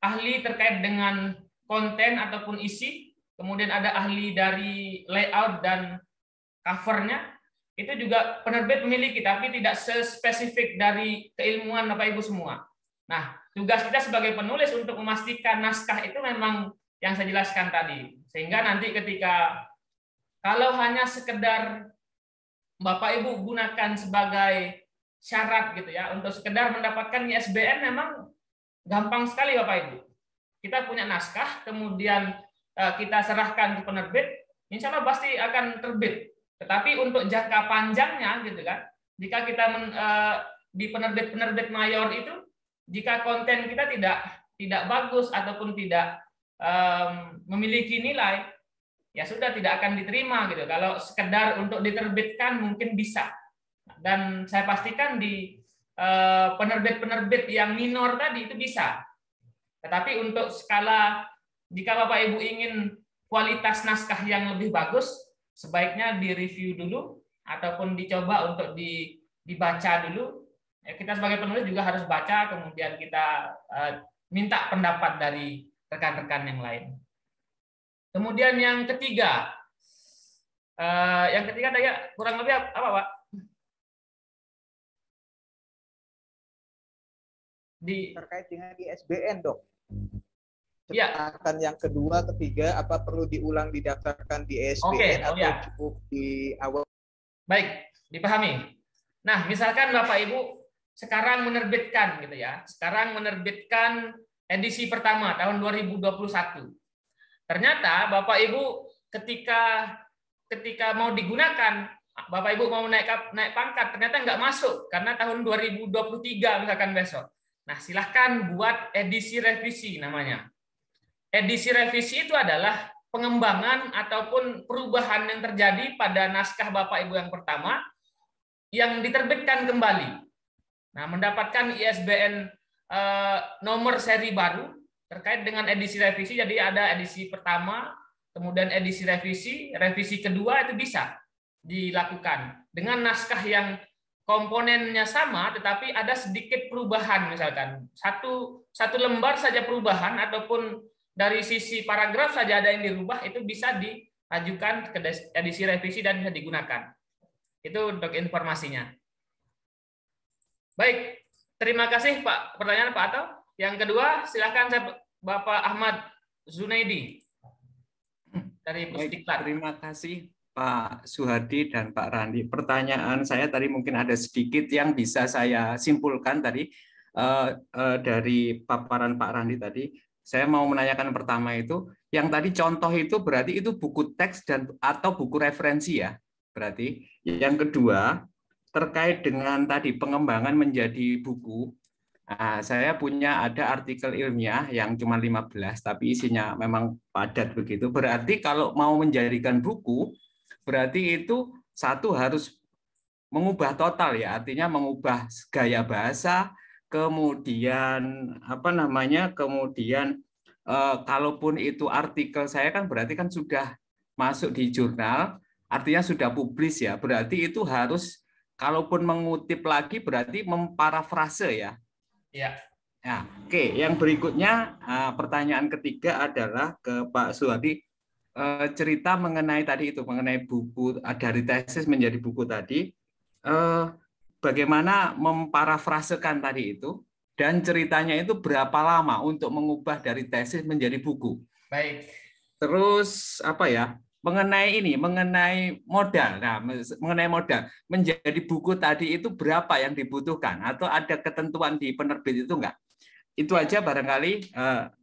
ahli terkait dengan konten ataupun isi, kemudian ada ahli dari layout dan covernya, itu juga penerbit memiliki, tapi tidak sespesifik dari keilmuan Bapak Ibu semua. Nah, tugas kita sebagai penulis untuk memastikan naskah itu memang yang saya jelaskan tadi. Sehingga nanti ketika kalau hanya sekedar Bapak Ibu gunakan sebagai syarat gitu ya, untuk sekedar mendapatkan ISBN memang gampang sekali Bapak Ibu. Kita punya naskah, kemudian kita serahkan ke penerbit, insya Allah pasti akan terbit. Tetapi untuk jangka panjangnya gitu kan, jika kita di penerbit mayor itu, jika konten kita tidak bagus ataupun tidak memiliki nilai, ya sudah tidak akan diterima gitu. Kalau sekedar untuk diterbitkan mungkin bisa. Dan saya pastikan di penerbit-penerbit yang minor tadi itu bisa. Tetapi untuk skala, jika Bapak Ibu ingin kualitas naskah yang lebih bagus, sebaiknya direview dulu ataupun dicoba untuk dibaca dulu. Kita sebagai penulis juga harus baca, kemudian kita minta pendapat dari rekan-rekan yang lain. Kemudian yang ketiga tadi kurang lebih apa Pak? Terkait dengan ISBN Dok. Ya. Akan yang kedua, ketiga, apa perlu diulang didaftarkan di ISBN atau cukup di awal? Baik, dipahami. Nah, misalkan Bapak Ibu sekarang menerbitkan gitu ya. Sekarang menerbitkan edisi pertama tahun 2021. Ternyata Bapak Ibu ketika mau digunakan, Bapak Ibu mau naik pangkat, ternyata nggak masuk karena tahun 2023 misalkan besok. Nah, silahkan buat edisi revisi namanya. Edisi revisi itu adalah pengembangan ataupun perubahan yang terjadi pada naskah Bapak Ibu yang pertama yang diterbitkan kembali. Nah, mendapatkan ISBN nomor seri baru terkait dengan edisi revisi. Jadi ada edisi pertama, kemudian edisi revisi kedua itu bisa dilakukan dengan naskah yang komponennya sama, tetapi ada sedikit perubahan, misalkan satu lembar saja perubahan ataupun dari sisi paragraf saja ada yang dirubah, itu bisa diajukan ke edisi revisi dan bisa digunakan. Itu untuk informasinya. Baik, terima kasih Pak. Pertanyaan Pak Ato. Yang kedua, silakan Bapak Ahmad Zunaidi dari Pusdiklat. Terima kasih Pak Suhardi dan Pak Randi. Pertanyaan saya tadi mungkin ada sedikit yang bisa saya simpulkan tadi dari paparan Pak Randi tadi. Saya mau menanyakan pertama itu, yang tadi contoh itu berarti itu buku teks dan atau buku referensi ya? Berarti. Yang kedua, terkait dengan tadi pengembangan menjadi buku, saya punya ada artikel ilmiah yang cuma 15, tapi isinya memang padat begitu. Berarti kalau mau menjadikan buku, berarti itu satu harus mengubah total ya, artinya mengubah gaya bahasa, kemudian kemudian kalaupun itu artikel saya kan berarti kan sudah masuk di jurnal, artinya sudah publis ya, berarti itu harus kalaupun mengutip lagi berarti memparafrase ya. Ya. Nah, oke, yang berikutnya pertanyaan ketiga adalah ke Pak Suhadi, cerita mengenai tadi itu, mengenai buku dari tesis menjadi buku tadi, bagaimana memparafrasekan tadi itu, dan ceritanya itu berapa lama untuk mengubah dari tesis menjadi buku. Baik. Terus apa ya? Mengenai modal. Nah, mengenai modal, menjadi buku tadi itu berapa yang dibutuhkan atau ada ketentuan di penerbit itu enggak? Itu aja barangkali.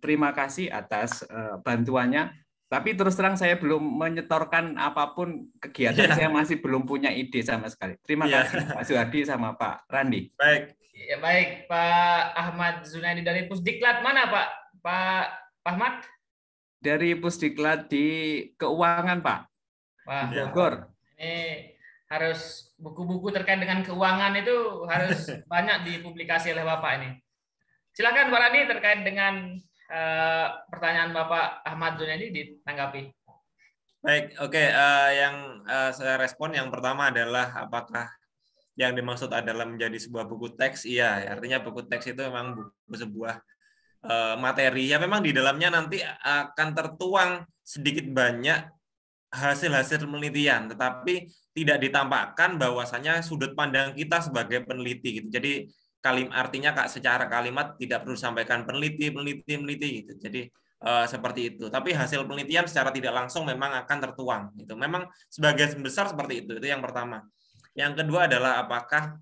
Terima kasih atas bantuannya. Tapi terus terang saya belum menyetorkan apapun kegiatan, saya masih belum punya ide sama sekali. Terima kasih Pak Suhardi sama Pak Randi. Baik. Ya, baik, Pak Ahmad Zunaidi dari Pusdiklat mana Pak Ahmad? Dari Pusdiklat di Keuangan, Pak. Wah, di Bogor. Ini harus buku-buku terkait dengan keuangan itu harus banyak dipublikasi oleh Bapak ini. Silakan Pak Rani terkait dengan pertanyaan Bapak Ahmad Zunaidi ditanggapi. Baik, oke. Yang saya respon yang pertama adalah apakah yang dimaksud adalah menjadi sebuah buku teks? Iya, artinya buku teks itu memang buku sebuah materi ya, memang di dalamnya nanti akan tertuang sedikit banyak hasil-hasil penelitian, tetapi tidak ditampakkan bahwasanya sudut pandang kita sebagai peneliti gitu. Jadi artinya secara kalimat tidak perlu disampaikan peneliti gitu. Jadi seperti itu. Tapi hasil penelitian secara tidak langsung memang akan tertuang. Itu memang sebagian besar seperti itu. Itu yang pertama. Yang kedua adalah apakah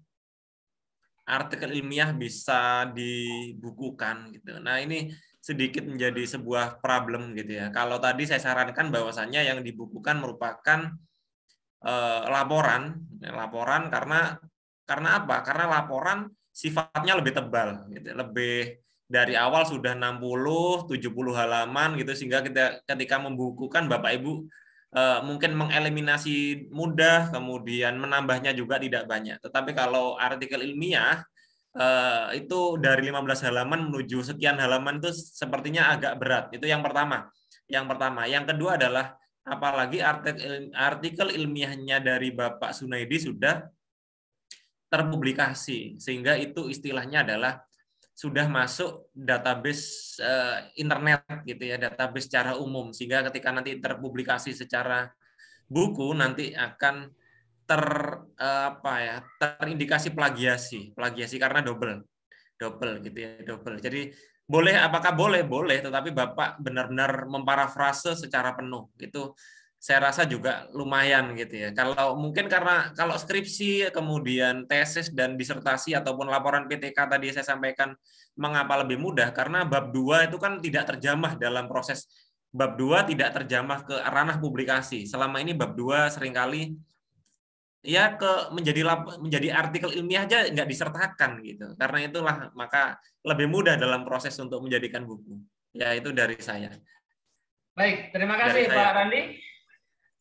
artikel ilmiah bisa dibukukan gitu. Nah, ini sedikit menjadi sebuah problem gitu ya. Kalau tadi saya sarankan bahwasannya yang dibukukan merupakan laporan karena apa? Karena laporan sifatnya lebih tebal gitu. Lebih dari awal sudah 60-70 halaman gitu, sehingga ketika membukukan Bapak Ibu mungkin mengeliminasi mudah, kemudian menambahnya juga tidak banyak. Tetapi kalau artikel ilmiah itu dari 15 halaman menuju sekian halaman itu sepertinya agak berat. Itu yang pertama. Yang kedua adalah apalagi artikel ilmiahnya dari Bapak Zunaidi sudah terpublikasi, sehingga itu istilahnya adalah sudah masuk database internet gitu ya, database secara umum, sehingga ketika nanti terpublikasi secara buku nanti akan terindikasi plagiasi karena double gitu ya, double. Jadi apakah boleh, tetapi Bapak benar-benar memparafrase secara penuh itu saya rasa juga lumayan gitu ya. Kalau mungkin karena kalau skripsi, kemudian tesis dan disertasi ataupun laporan PTK tadi saya sampaikan mengapa lebih mudah, karena bab 2 itu kan tidak terjamah dalam proses bab 2 tidak terjamah ke ranah publikasi. Selama ini bab 2 seringkali ya menjadi artikel ilmiah aja nggak disertakan gitu. Karena itulah maka lebih mudah dalam proses untuk menjadikan buku. Ya, itu dari saya. Baik, terima kasih Pak Randi.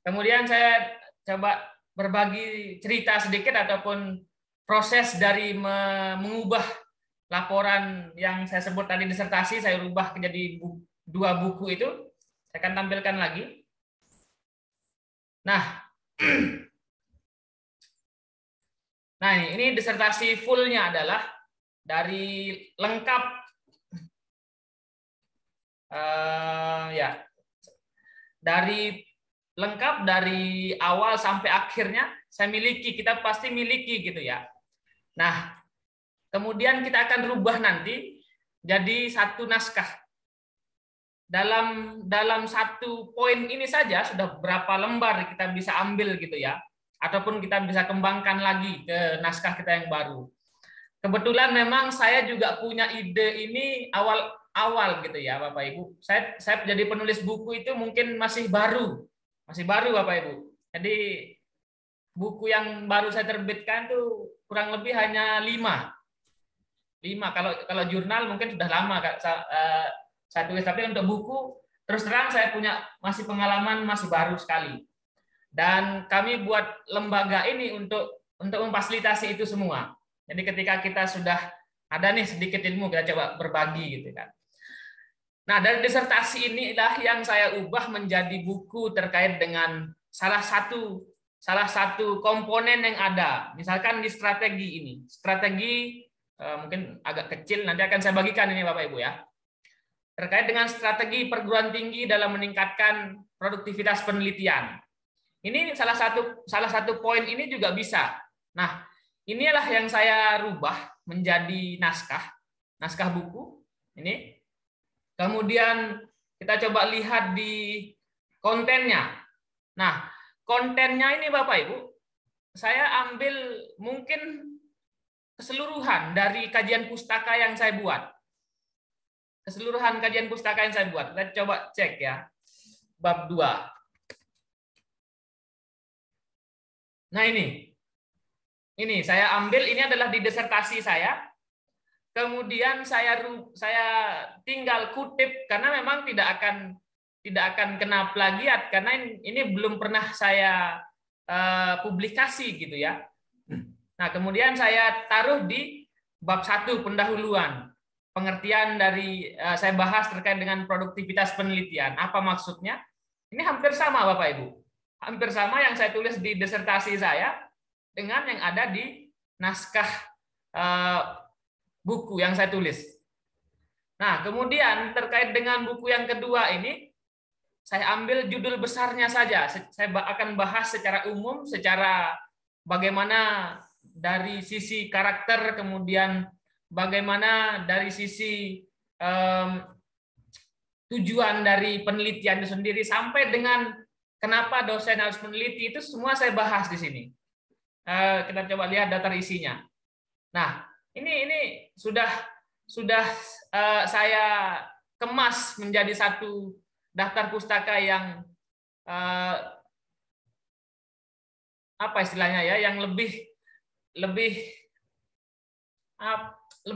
Kemudian saya coba berbagi cerita sedikit ataupun proses dari mengubah laporan yang saya sebut tadi disertasi, saya ubah menjadi 2 buku itu. Saya akan tampilkan lagi. Nah, ini disertasi fullnya adalah dari lengkap dari awal sampai akhirnya saya miliki, kita pasti miliki gitu ya. Nah, kemudian kita akan rubah nanti jadi 1 naskah. Dalam 1 poin ini saja sudah berapa lembar kita bisa ambil gitu ya. Ataupun kita bisa kembangkan lagi ke naskah kita yang baru. Kebetulan memang saya juga punya ide ini awal gitu ya Bapak Ibu. Saya jadi penulis buku itu mungkin masih baru Bapak Ibu. Jadi buku yang baru saya terbitkan itu kurang lebih hanya 5. Kalau jurnal mungkin sudah lama saya tulis, tapi untuk buku terus terang saya punya masih pengalaman masih baru sekali. Dan kami buat lembaga ini untuk memfasilitasi itu semua. Jadi ketika kita sudah ada nih sedikit ilmu, kita coba berbagi gitu kan. Nah, dari disertasi inilah yang saya ubah menjadi buku terkait dengan salah satu komponen yang ada. Misalkan di strategi ini. Strategi mungkin agak kecil, nanti akan saya bagikan ini Bapak Ibu ya. Terkait dengan strategi perguruan tinggi dalam meningkatkan produktivitas penelitian. Ini salah satu poin ini juga bisa. Nah, inilah yang saya rubah menjadi naskah buku ini. Kemudian kita coba lihat di kontennya. Nah, kontennya ini Bapak Ibu, saya ambil mungkin keseluruhan dari kajian pustaka yang saya buat. Keseluruhan kajian pustaka yang saya buat. Kita coba cek ya. Bab 2. Nah, ini saya ambil, ini adalah di disertasi saya. Kemudian saya tinggal kutip karena memang tidak akan kena plagiat karena ini belum pernah saya publikasi gitu ya. Nah, kemudian saya taruh di bab 1 pendahuluan. Pengertian dari saya bahas terkait dengan produktivitas penelitian. Apa maksudnya? Ini hampir sama Bapak Ibu. Hampir sama yang saya tulis di disertasi saya dengan yang ada di naskah buku yang saya tulis. Nah, kemudian terkait dengan buku yang kedua ini, saya ambil judul besarnya saja. Saya akan bahas secara umum, secara bagaimana dari sisi karakter, kemudian bagaimana dari sisi tujuan dari penelitian itu sendiri, sampai dengan kenapa dosen harus meneliti, itu semua saya bahas di sini. Kita coba lihat daftar isinya. Nah, ini sudah saya kemas menjadi satu daftar pustaka yang apa istilahnya ya, yang lebih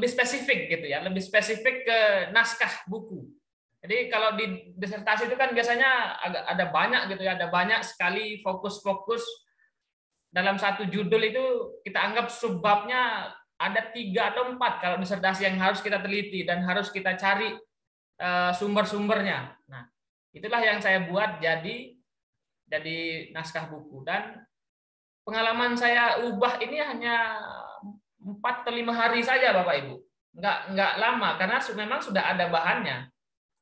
spesifik gitu ya, lebih spesifik ke naskah buku. Jadi kalau di disertasi itu kan biasanya ada banyak gitu ya, ada banyak sekali fokus-fokus dalam satu judul itu, kita anggap subbabnya ada 3 atau 4 kalau disertasi yang harus kita teliti dan harus kita cari sumber-sumbernya. Nah, itulah yang saya buat jadi naskah buku, dan pengalaman saya ubah ini hanya 4 atau 5 hari saja Bapak Ibu. Enggak lama karena memang sudah ada bahannya.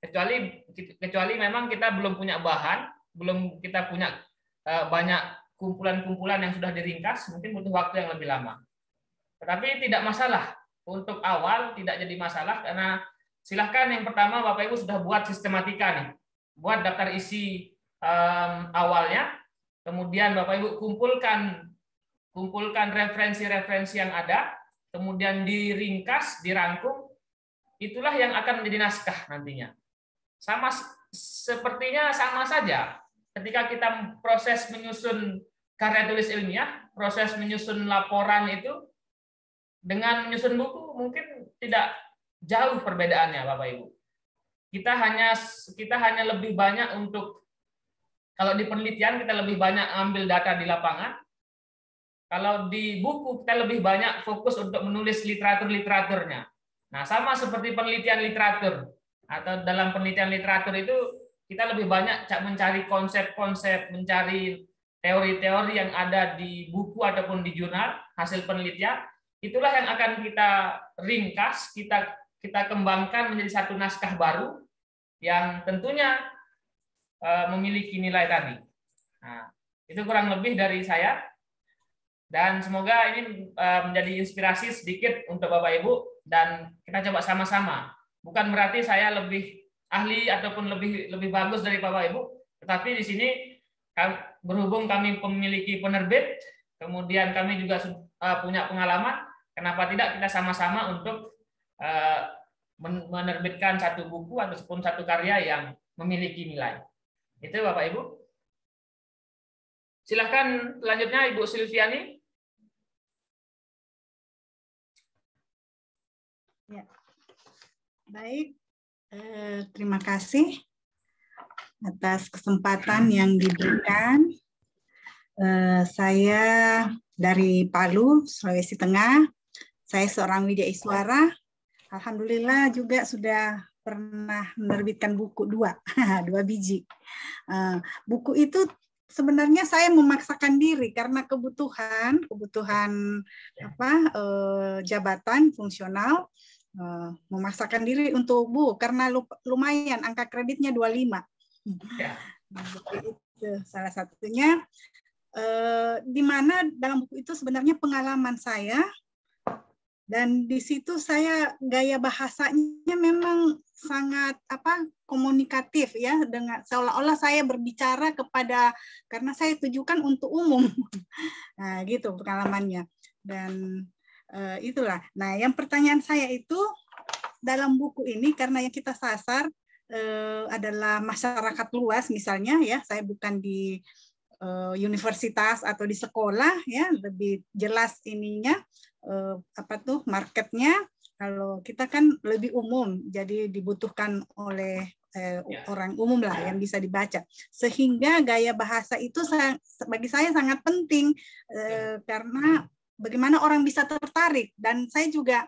Kecuali memang kita belum punya bahan, belum kita punya banyak kumpulan-kumpulan yang sudah diringkas, mungkin butuh waktu yang lebih lama. Tetapi tidak masalah. Untuk awal tidak jadi masalah karena silahkan yang pertama Bapak Ibu sudah buat sistematika nih. Buat daftar isi awalnya, kemudian Bapak Ibu kumpulkan referensi-referensi yang ada, kemudian diringkas, dirangkum, itulah yang akan menjadi naskah nantinya. Sepertinya sama saja ketika kita proses menyusun karya tulis ilmiah, proses menyusun laporan itu dengan menyusun buku mungkin tidak jauh perbedaannya Bapak Ibu. Kita hanya lebih banyak untuk, kalau di penelitian kita lebih banyak ambil data di lapangan. Kalau di buku kita lebih banyak fokus untuk menulis literaturnya. Nah, sama seperti penelitian literatur, atau dalam penelitian literatur itu kita lebih banyak mencari konsep-konsep, mencari teori-teori yang ada di buku ataupun di jurnal hasil penelitian. Itulah yang akan kita ringkas, kita kembangkan menjadi satu naskah baru yang tentunya memiliki nilai tadi. Nah, itu kurang lebih dari saya, dan semoga ini menjadi inspirasi sedikit untuk Bapak Ibu, dan kita coba sama-sama. Bukan berarti saya lebih ahli ataupun lebih bagus dari Bapak Ibu, tetapi di sini berhubung kami memiliki penerbit, kemudian kami juga punya pengalaman, kenapa tidak kita sama-sama untuk menerbitkan satu buku ataupun satu karya yang memiliki nilai. Itu Bapak Ibu. Silahkan selanjutnya Ibu Silviani. Ya. Baik, terima kasih atas kesempatan yang diberikan. Saya dari Palu, Sulawesi Tengah. Saya seorang wijaiswara. Alhamdulillah juga sudah pernah menerbitkan buku 2 biji. Buku itu sebenarnya saya memaksakan diri karena kebutuhan jabatan fungsional, memaksakan diri untuk karena lumayan angka kreditnya 25. Ya. Itu salah satunya, di mana dalam buku itu sebenarnya pengalaman saya, dan di situ saya gaya bahasanya memang sangat komunikatif ya, dengan seolah-olah saya berbicara karena saya tujukan untuk umum. Nah, gitu pengalamannya. Dan itulah. Nah, yang pertanyaan saya itu dalam buku ini, karena yang kita sasar adalah masyarakat luas misalnya ya, saya bukan di universitas atau di sekolah ya, lebih jelas ininya marketnya. Kalau kita kan lebih umum, jadi dibutuhkan oleh orang umum lah yang bisa dibaca, sehingga gaya bahasa itu bagi saya sangat penting, karena bagaimana orang bisa tertarik. Dan saya juga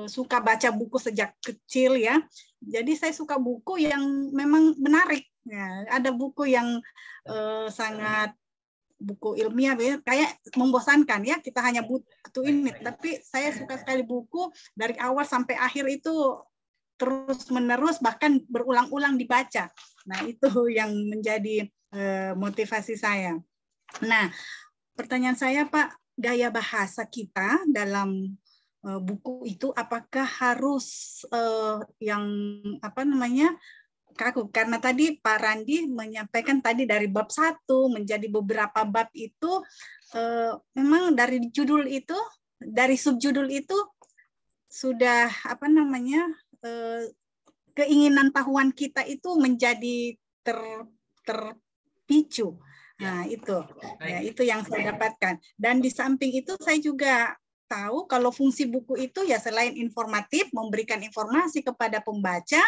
suka baca buku sejak kecil ya, jadi saya suka buku yang memang menarik ya. Ada buku yang sangat buku ilmiah ya, kayak membosankan ya, kita hanya butuh ini, tapi saya suka sekali buku dari awal sampai akhir itu terus menerus, bahkan berulang-ulang dibaca. Nah, itu yang menjadi motivasi saya. Nah, pertanyaan saya Pak, gaya bahasa kita dalam buku itu apakah harus yang kaku? Karena tadi Pak Randi menyampaikan tadi dari bab 1 menjadi beberapa bab itu, memang dari judul itu, dari subjudul itu sudah keinginan tahuan kita itu menjadi terpicu. Nah, itu yang saya dapatkan. Dan di samping itu saya juga tahu kalau fungsi buku itu ya selain informatif, memberikan informasi kepada pembaca,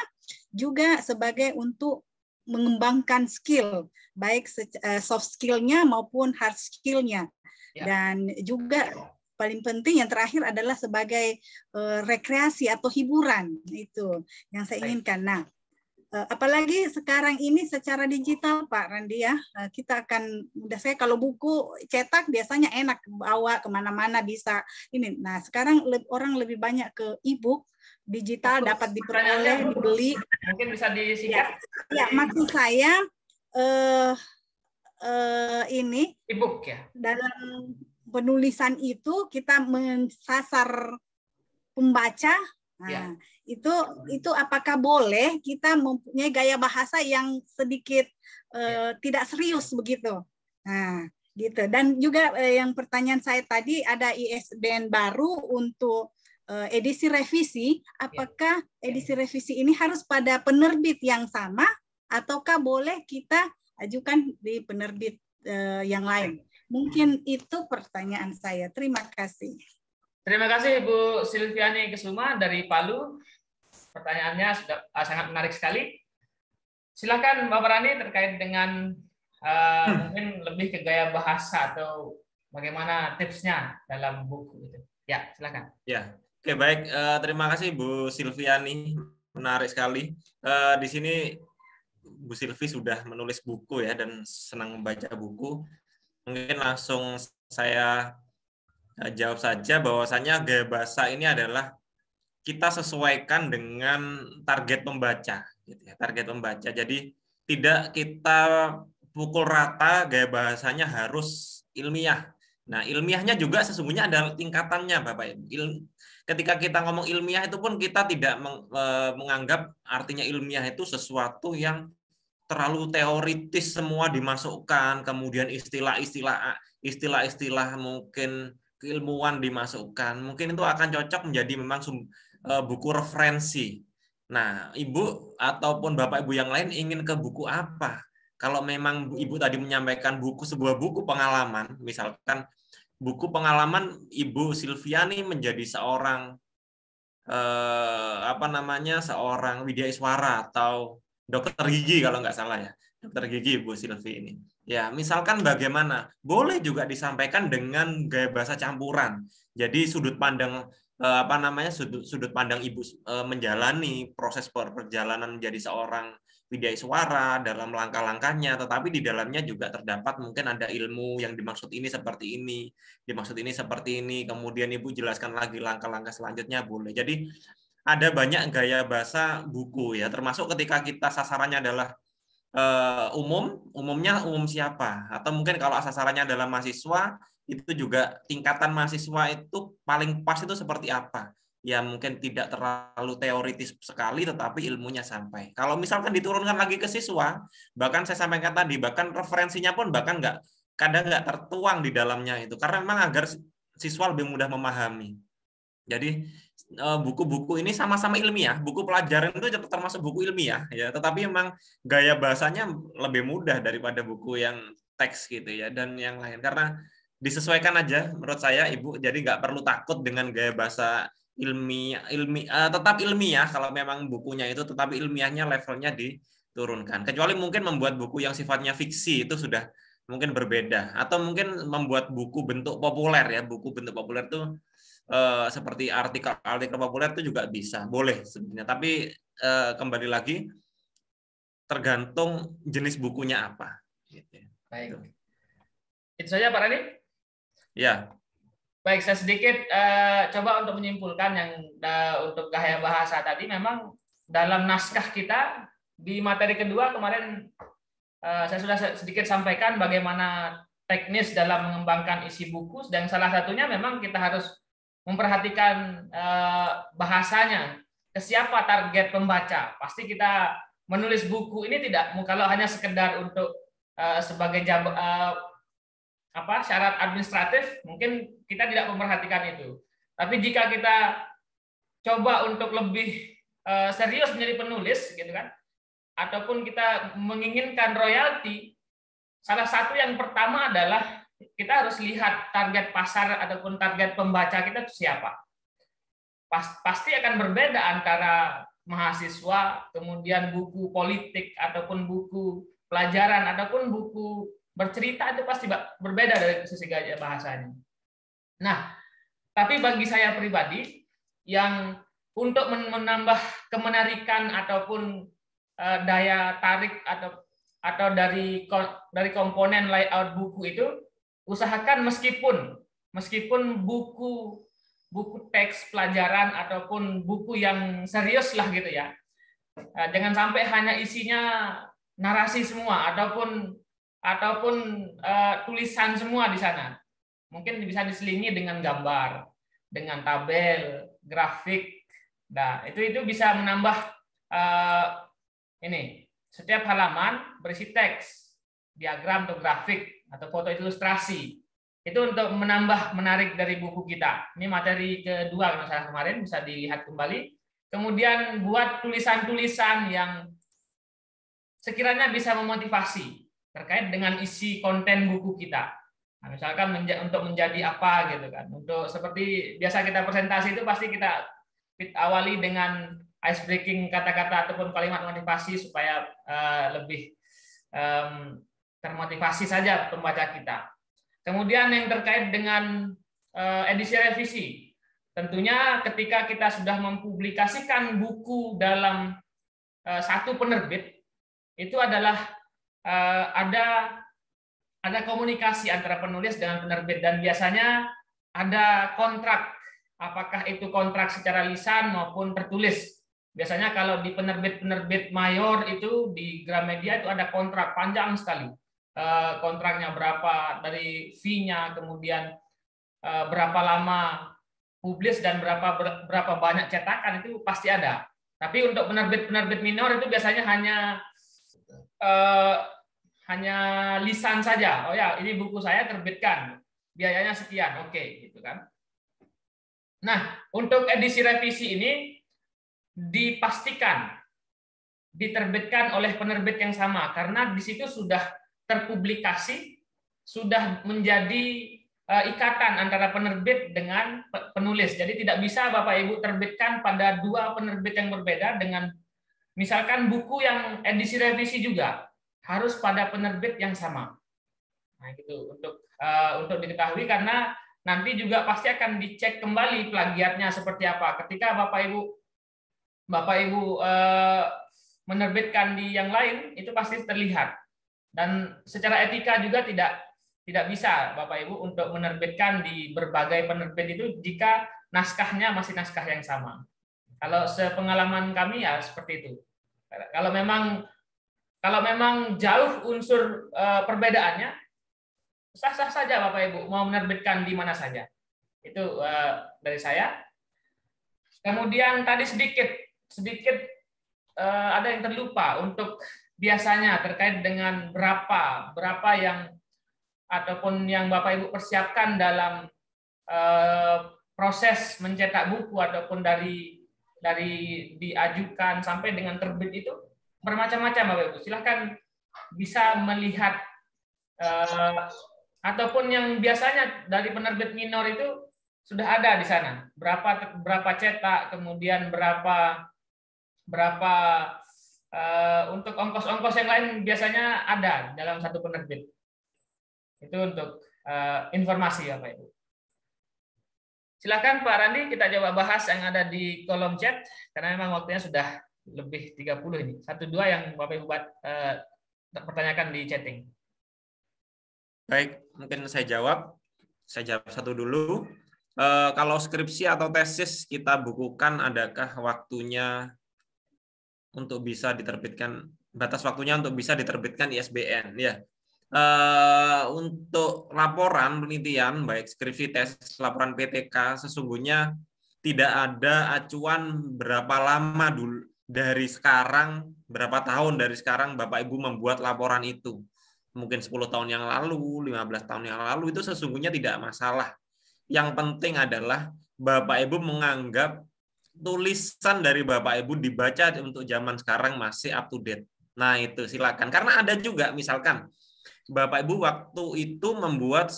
juga sebagai untuk mengembangkan skill, baik soft skill-nya maupun hard skill-nya. Dan juga paling penting yang terakhir adalah sebagai rekreasi atau hiburan, itu yang saya inginkan. Nah, apalagi sekarang ini secara digital Pak Randi ya, kita akan mudah saya, kalau buku cetak biasanya enak bawa kemana-mana bisa ini. Nah, sekarang orang lebih banyak ke e-book, digital, dapat diperoleh, dibeli. Mungkin bisa disingkat. Ya, maksud saya ini e-book ya. dalam penulisan itu kita mensasar pembaca. Nah, itu apakah boleh kita mempunyai gaya bahasa yang sedikit tidak serius begitu? Nah, gitu. Dan juga yang pertanyaan saya tadi, ada ISBN baru untuk edisi revisi. Apakah edisi revisi ini harus pada penerbit yang sama, ataukah boleh kita ajukan di penerbit yang lain? Mungkin itu pertanyaan saya. Terima kasih. Terima kasih Ibu Silviani Kesuma dari Palu. Pertanyaannya sudah sangat menarik sekali. Silakan Bapak Rani terkait dengan mungkin lebih ke gaya bahasa atau bagaimana tipsnya dalam buku itu. Ya, silakan. Ya, oke, baik. Terima kasih Bu Silviani, menarik sekali. Di sini Bu Silvi sudah menulis buku ya, dan senang membaca buku. Mungkin langsung saya jawab saja bahwasanya gaya bahasa ini adalah kita sesuaikan dengan target pembaca, gitu ya, target pembaca. Jadi tidak kita pukul rata gaya bahasanya harus ilmiah. Nah, ilmiahnya juga sesungguhnya ada tingkatannya, Bapak Ibu. Ketika kita ngomong ilmiah itu pun kita tidak menganggap artinya ilmiah itu sesuatu yang terlalu teoritis semua dimasukkan, kemudian istilah-istilah mungkin keilmuan dimasukkan. Mungkin itu akan cocok menjadi memang buku referensi. Nah, Ibu ataupun Bapak Ibu yang lain ingin ke buku apa? kalau memang Ibu tadi menyampaikan sebuah buku pengalaman, misalkan buku pengalaman Ibu Silviani menjadi seorang seorang widyaiswara atau dokter gigi kalau nggak salah ya, dokter gigi Ibu Silvi ini. Ya, misalkan bagaimana? Boleh juga disampaikan dengan gaya bahasa campuran. Jadi sudut pandang sudut pandang Ibu menjalani proses perjalanan menjadi seorang widyaiswara dalam langkah-langkahnya, tetapi di dalamnya juga terdapat mungkin ada ilmu yang dimaksud ini seperti ini, dimaksud ini seperti ini, kemudian Ibu jelaskan lagi langkah-langkah selanjutnya boleh. Jadi ada banyak gaya bahasa buku ya, termasuk ketika kita sasarannya adalah umumnya umum siapa, atau mungkin kalau sasarannya adalah mahasiswa, itu juga tingkatan mahasiswa itu paling pas itu seperti apa. Ya mungkin tidak terlalu teoritis sekali, tetapi ilmunya sampai. Kalau misalkan diturunkan lagi ke siswa, bahkan saya sampaikan tadi, bahkan referensinya pun bahkan kadang nggak tertuang di dalamnya itu, karena memang agar siswa lebih mudah memahami. Jadi buku-buku ini sama-sama ilmiah, buku pelajaran itu termasuk buku ilmiah, ya, tetapi memang gaya bahasanya lebih mudah daripada buku yang teks gitu ya, dan yang lain. Karena disesuaikan aja menurut saya Ibu, jadi nggak perlu takut dengan gaya bahasa tetap ilmiah kalau memang bukunya itu, tetapi ilmiahnya levelnya diturunkan. Kecuali mungkin membuat buku yang sifatnya fiksi itu sudah mungkin berbeda, atau mungkin membuat buku bentuk populer ya, buku bentuk populer itu seperti artikel populer itu juga bisa, boleh sebenarnya. Tapi kembali lagi tergantung jenis bukunya apa. Baik. Itu saja Pak Rani? Ya. Baik, saya sedikit coba untuk menyimpulkan yang untuk gaya bahasa tadi. Memang dalam naskah kita di materi kedua kemarin saya sudah sedikit sampaikan bagaimana teknis dalam mengembangkan isi buku, dan salah satunya memang kita harus memperhatikan bahasanya, ke siapa target pembaca. Pasti kita menulis buku ini tidak kalau hanya sekedar untuk sebagai syarat administratif, mungkin kita tidak memperhatikan itu. Tapi jika kita coba untuk lebih serius menjadi penulis, gitu kan, ataupun kita menginginkan royalti, salah satu yang pertama adalah kita harus lihat target pasar ataupun target pembaca kita itu siapa. Pasti akan berbeda antara mahasiswa, kemudian buku politik ataupun buku pelajaran ataupun buku bercerita, itu pasti berbeda dari sisi gaya bahasanya. Nah, tapi bagi saya pribadi, yang untuk menambah kemenarikan ataupun daya tarik atau dari komponen layout buku itu, usahakan meskipun buku teks pelajaran ataupun buku yang serius lah gitu ya, jangan sampai hanya isinya narasi semua ataupun tulisan semua di sana. Mungkin bisa diselingi dengan gambar, dengan tabel, grafik. Nah, itu bisa menambah setiap halaman berisi teks, diagram atau grafik atau foto ilustrasi. Itu untuk menambah menarik dari buku kita. Ini materi kedua kalau saya kemarin, bisa dilihat kembali. Kemudian buat tulisan-tulisan yang sekiranya bisa memotivasi terkait dengan isi konten buku kita. Nah, misalkan untuk menjadi apa gitu kan. Untuk seperti biasa kita presentasi itu pasti kita awali dengan ice breaking kata-kata ataupun kalimat motivasi supaya lebih termotivasi saja pembaca kita. Kemudian yang terkait dengan edisi revisi. Tentunya ketika kita sudah mempublikasikan buku dalam satu penerbit, itu adalah ada komunikasi antara penulis dengan penerbit, dan biasanya ada kontrak, apakah itu kontrak secara lisan maupun tertulis. Biasanya kalau di penerbit mayor itu di Gramedia itu ada kontrak panjang sekali, kontraknya berapa, dari fee-nya, kemudian berapa lama publis dan berapa banyak cetakan, itu pasti ada. Tapi untuk penerbit minor itu biasanya hanya lisan saja. Oh ya, ini buku saya terbitkan, biayanya sekian, oke, gitu kan. Nah, untuk edisi revisi ini dipastikan diterbitkan oleh penerbit yang sama, karena di situ sudah terpublikasi, sudah menjadi ikatan antara penerbit dengan penulis. Jadi tidak bisa Bapak Ibu terbitkan pada dua penerbit yang berbeda dengan misalkan buku yang edisi revisi juga harus pada penerbit yang sama. Nah, gitu untuk diketahui, karena nanti juga pasti akan dicek kembali plagiatnya seperti apa. Ketika Bapak Ibu menerbitkan di yang lain, itu pasti terlihat. Dan secara etika juga tidak bisa Bapak Ibu untuk menerbitkan di berbagai penerbit itu jika naskahnya masih naskah yang sama. Kalau sepengalaman kami ya seperti itu. Kalau memang jauh unsur perbedaannya, sah-sah saja Bapak Ibu mau menerbitkan di mana saja. Itu dari saya. Kemudian tadi sedikit ada yang terlupa untuk biasanya terkait dengan berapa yang ataupun yang Bapak Ibu persiapkan dalam proses mencetak buku ataupun dari diajukan sampai dengan terbit itu bermacam-macam Bapak Ibu. Silahkan bisa melihat ataupun yang biasanya dari penerbit minor itu sudah ada di sana. Berapa cetak, kemudian berapa untuk ongkos-ongkos yang lain biasanya ada dalam satu penerbit. Itu untuk informasi Bapak Ibu. Silakan Pak Randi, kita coba bahas yang ada di kolom chat karena memang waktunya sudah lebih 30 ini. 1-2 yang Bapak Ibu pertanyakan di chatting. Baik, mungkin saya jawab satu dulu. Kalau skripsi atau tesis kita bukukan, adakah waktunya untuk bisa diterbitkan, batas waktunya untuk bisa diterbitkan ISBN? Ya. Untuk laporan penelitian, baik skripsi, tesis, laporan PTK, sesungguhnya tidak ada acuan berapa lama dulu dari sekarang, berapa tahun dari sekarang Bapak Ibu membuat laporan itu. Mungkin 10 tahun yang lalu, 15 tahun yang lalu, itu sesungguhnya tidak masalah. Yang penting adalah Bapak Ibu menganggap tulisan dari Bapak Ibu dibaca untuk zaman sekarang masih up to date. Nah, itu silakan. Karena ada juga misalkan Bapak Ibu waktu itu membuat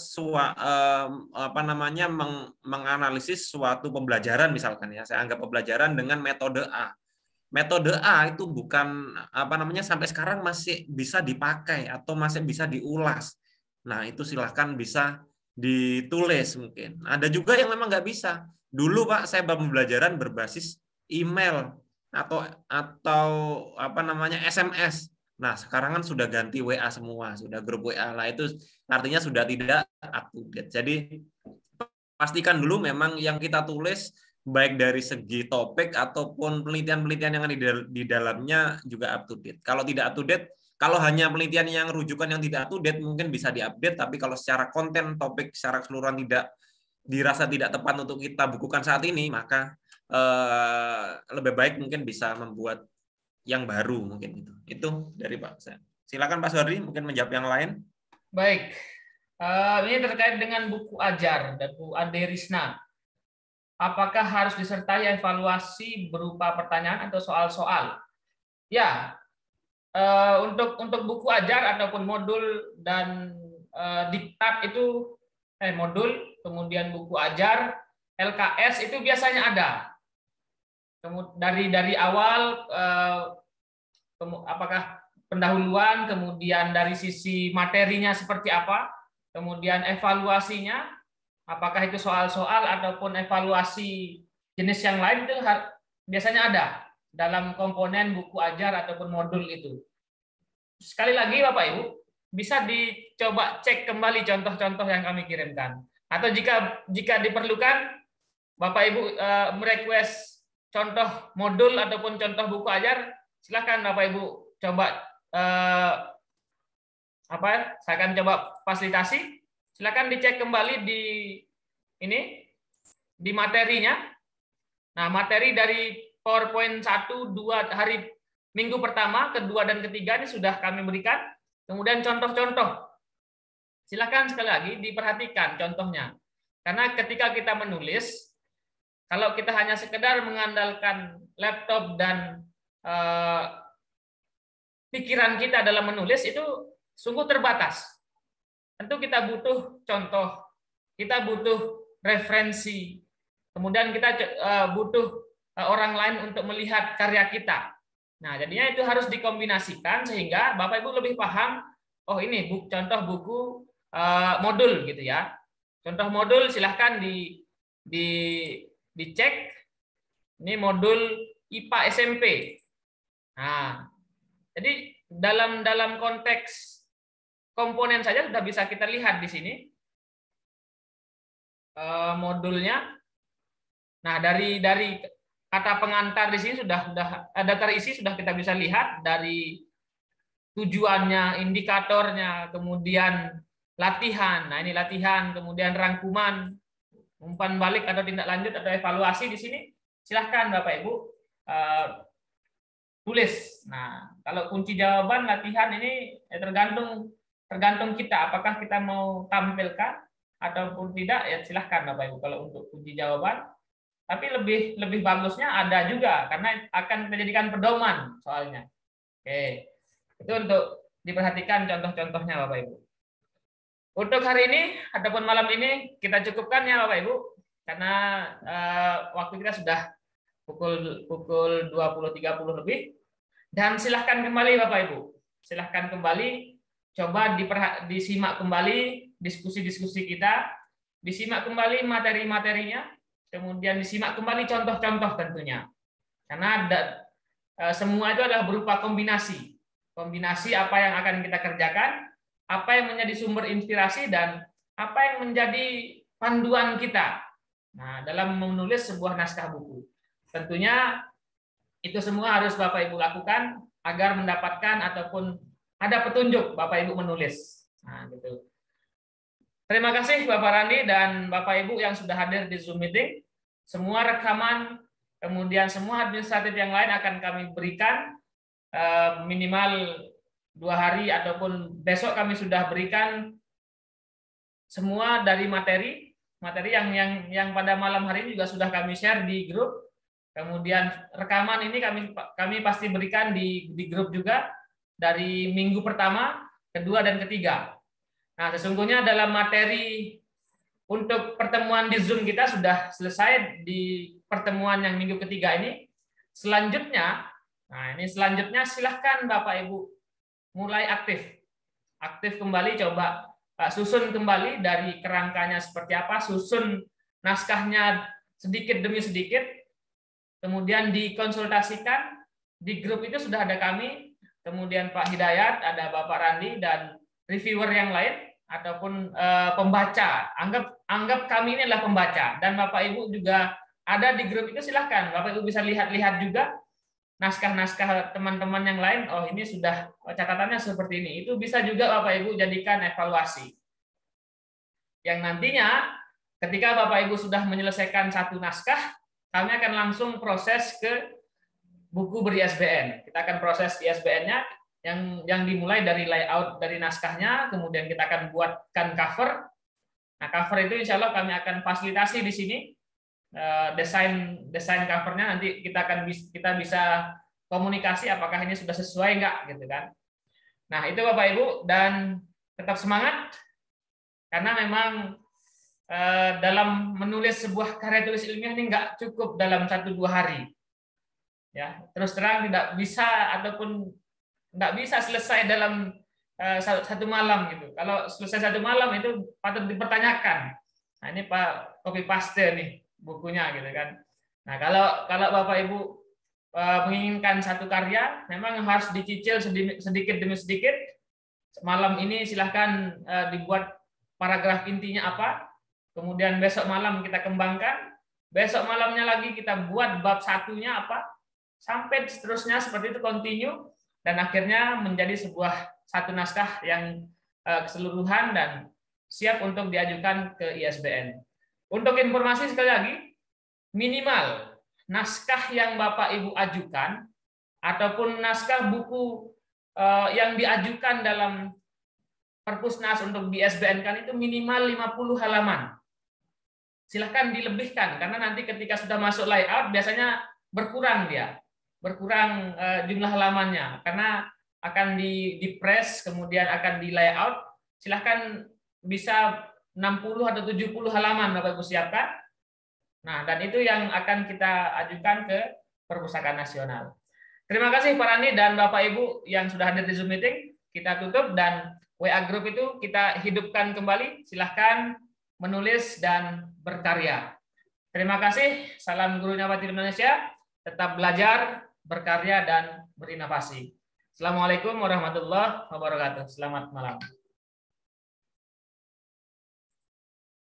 menganalisis suatu pembelajaran misalkan ya, saya anggap pembelajaran dengan metode A. Metode A itu bukan sampai sekarang masih bisa dipakai atau masih bisa diulas. Nah, itu silahkan bisa ditulis mungkin. Ada juga yang memang nggak bisa. Dulu Pak, saya pembelajaran berbasis email atau SMS. Nah, sekarang kan sudah ganti WA semua, sudah grup WA. Nah, itu artinya sudah tidak up to date. Jadi pastikan dulu memang yang kita tulis baik dari segi topik ataupun penelitian-penelitian yang di dalamnya juga up to date. Kalau tidak up to date, kalau hanya penelitian yang rujukan yang tidak up to date mungkin bisa diupdate, tapi kalau secara konten topik secara keseluruhan tidak dirasa tidak tepat untuk kita bukukan saat ini, maka lebih baik mungkin bisa membuat yang baru mungkin itu. Itu dari Pak. Silakan Pak Suhardi mungkin menjawab yang lain. Baik. Ini terkait dengan buku ajar dan Bu Ade Risna. Apakah harus disertai evaluasi berupa pertanyaan atau soal-soal? Ya, untuk buku ajar ataupun modul dan diktat itu modul, kemudian buku ajar, LKS itu biasanya ada. Dari awal apakah pendahuluan, kemudian dari sisi materinya seperti apa, kemudian evaluasinya, apakah itu soal-soal ataupun evaluasi jenis yang lain, itu biasanya ada dalam komponen buku ajar ataupun modul itu. Sekali lagi Bapak Ibu, bisa dicoba cek kembali contoh-contoh yang kami kirimkan. Atau jika diperlukan, Bapak Ibu merequest contoh modul ataupun contoh buku ajar, silakan Bapak Ibu coba saya akan coba fasilitasi. Silakan dicek kembali di materinya. Nah, materi dari PowerPoint 1, 2 hari minggu pertama, kedua dan ketiga ini sudah kami berikan. Kemudian contoh-contoh. Silakan sekali lagi diperhatikan contohnya. Karena ketika kita menulis, kalau kita hanya sekedar mengandalkan laptop dan pikiran kita dalam menulis itu sungguh terbatas. Tentu kita butuh contoh, kita butuh referensi, kemudian kita butuh orang lain untuk melihat karya kita. Nah, jadinya itu harus dikombinasikan sehingga Bapak Ibu lebih paham, oh ini contoh buku modul gitu ya. Contoh modul silahkan dicek. Ini modul IPA SMP. Nah, jadi dalam konteks komponen saja sudah bisa kita lihat di sini modulnya. Nah, dari kata pengantar di sini sudah daftar isi sudah kita bisa lihat dari tujuannya, indikatornya, kemudian latihan. Nah, ini latihan, kemudian rangkuman, umpan balik atau tindak lanjut atau evaluasi di sini. Silahkan Bapak Ibu tulis. Nah, kalau kunci jawaban latihan ini tergantung kita, apakah kita mau tampilkan ataupun tidak, ya silahkan Bapak Ibu kalau untuk kunci jawaban. Tapi lebih bagusnya ada juga karena akan menjadikan pedoman soalnya. Oke, itu untuk diperhatikan contoh-contohnya Bapak Ibu. Untuk hari ini ataupun malam ini kita cukupkan ya Bapak Ibu, karena waktu kita sudah pukul 20.30 lebih. Dan silahkan kembali Bapak Ibu, silahkan kembali, coba disimak kembali diskusi-diskusi kita, disimak kembali materi-materinya, kemudian disimak kembali contoh-contoh tentunya. Karena semua itu adalah berupa kombinasi apa yang akan kita kerjakan, apa yang menjadi sumber inspirasi, dan apa yang menjadi panduan kita dalam menulis sebuah naskah buku. Tentunya itu semua harus Bapak Ibu lakukan agar mendapatkan ataupun ada petunjuk Bapak Ibu menulis. Nah, gitu. Terima kasih Bapak Randi dan Bapak Ibu yang sudah hadir di Zoom meeting. Semua rekaman, kemudian semua administratif yang lain akan kami berikan minimal 2 hari ataupun besok kami sudah berikan semua dari materi yang pada malam hari ini juga sudah kami share di grup. Kemudian rekaman ini kami pasti berikan di grup juga dari minggu pertama, kedua, dan ketiga. Nah, sesungguhnya dalam materi untuk pertemuan di Zoom kita sudah selesai di pertemuan yang minggu ketiga ini. Selanjutnya silahkan Bapak Ibu mulai aktif kembali, coba susun kembali dari kerangkanya seperti apa, susun naskahnya sedikit demi sedikit, kemudian dikonsultasikan di grup itu sudah ada kami, kemudian Pak Hidayat, ada Bapak Randi, dan reviewer yang lain ataupun pembaca. Anggap kami ini adalah pembaca, dan Bapak Ibu juga ada di grup itu, silahkan Bapak Ibu bisa lihat juga naskah-naskah teman-teman yang lain. Oh, ini sudah catatannya seperti ini. Itu bisa juga Bapak Ibu jadikan evaluasi. Yang nantinya ketika Bapak Ibu sudah menyelesaikan satu naskah, kami akan langsung proses ke buku ber-ISBN. Kita akan proses ISBN-nya yang dimulai dari layout dari naskahnya, kemudian kita akan buatkan cover. Nah, cover itu insya Allah kami akan fasilitasi di sini. Desain covernya nanti kita bisa komunikasi apakah ini sudah sesuai enggak gitu kan. Nah, itu Bapak Ibu, dan tetap semangat karena memang dalam menulis sebuah karya tulis ilmiah ini enggak cukup dalam 1-2 hari. Ya, terus terang tidak bisa ataupun enggak bisa selesai dalam satu malam gitu. Kalau selesai 1 malam itu patut dipertanyakan. Nah, ini Pak copy paste nih bukunya gitu kan. Nah, kalau Bapak Ibu menginginkan satu karya, memang harus dicicil sedikit demi sedikit. Malam ini silahkan dibuat paragraf intinya apa, kemudian besok malam kita kembangkan, besok malamnya lagi kita buat bab satunya apa, sampai seterusnya seperti itu continue, dan akhirnya menjadi satu naskah yang keseluruhan dan siap untuk diajukan ke ISBN. Untuk informasi sekali lagi, minimal naskah yang Bapak Ibu ajukan ataupun naskah buku yang diajukan dalam Perpusnas untuk di ISBN-kan itu minimal 50 halaman. Silahkan dilebihkan karena nanti ketika sudah masuk layout biasanya berkurang jumlah halamannya karena akan di-press, kemudian akan di layout. Silahkan bisa 60 atau 70 halaman Bapak Ibu siapkan. Nah, dan itu yang akan kita ajukan ke Perpustakaan Nasional. Terima kasih Pak Randi dan Bapak Ibu yang sudah hadir di Zoom meeting. Kita tutup dan WA Group itu kita hidupkan kembali. Silahkan menulis dan berkarya. Terima kasih. Salam Guru Inovasi Indonesia. Tetap belajar, berkarya, dan berinovasi. Assalamualaikum warahmatullahi wabarakatuh. Selamat malam.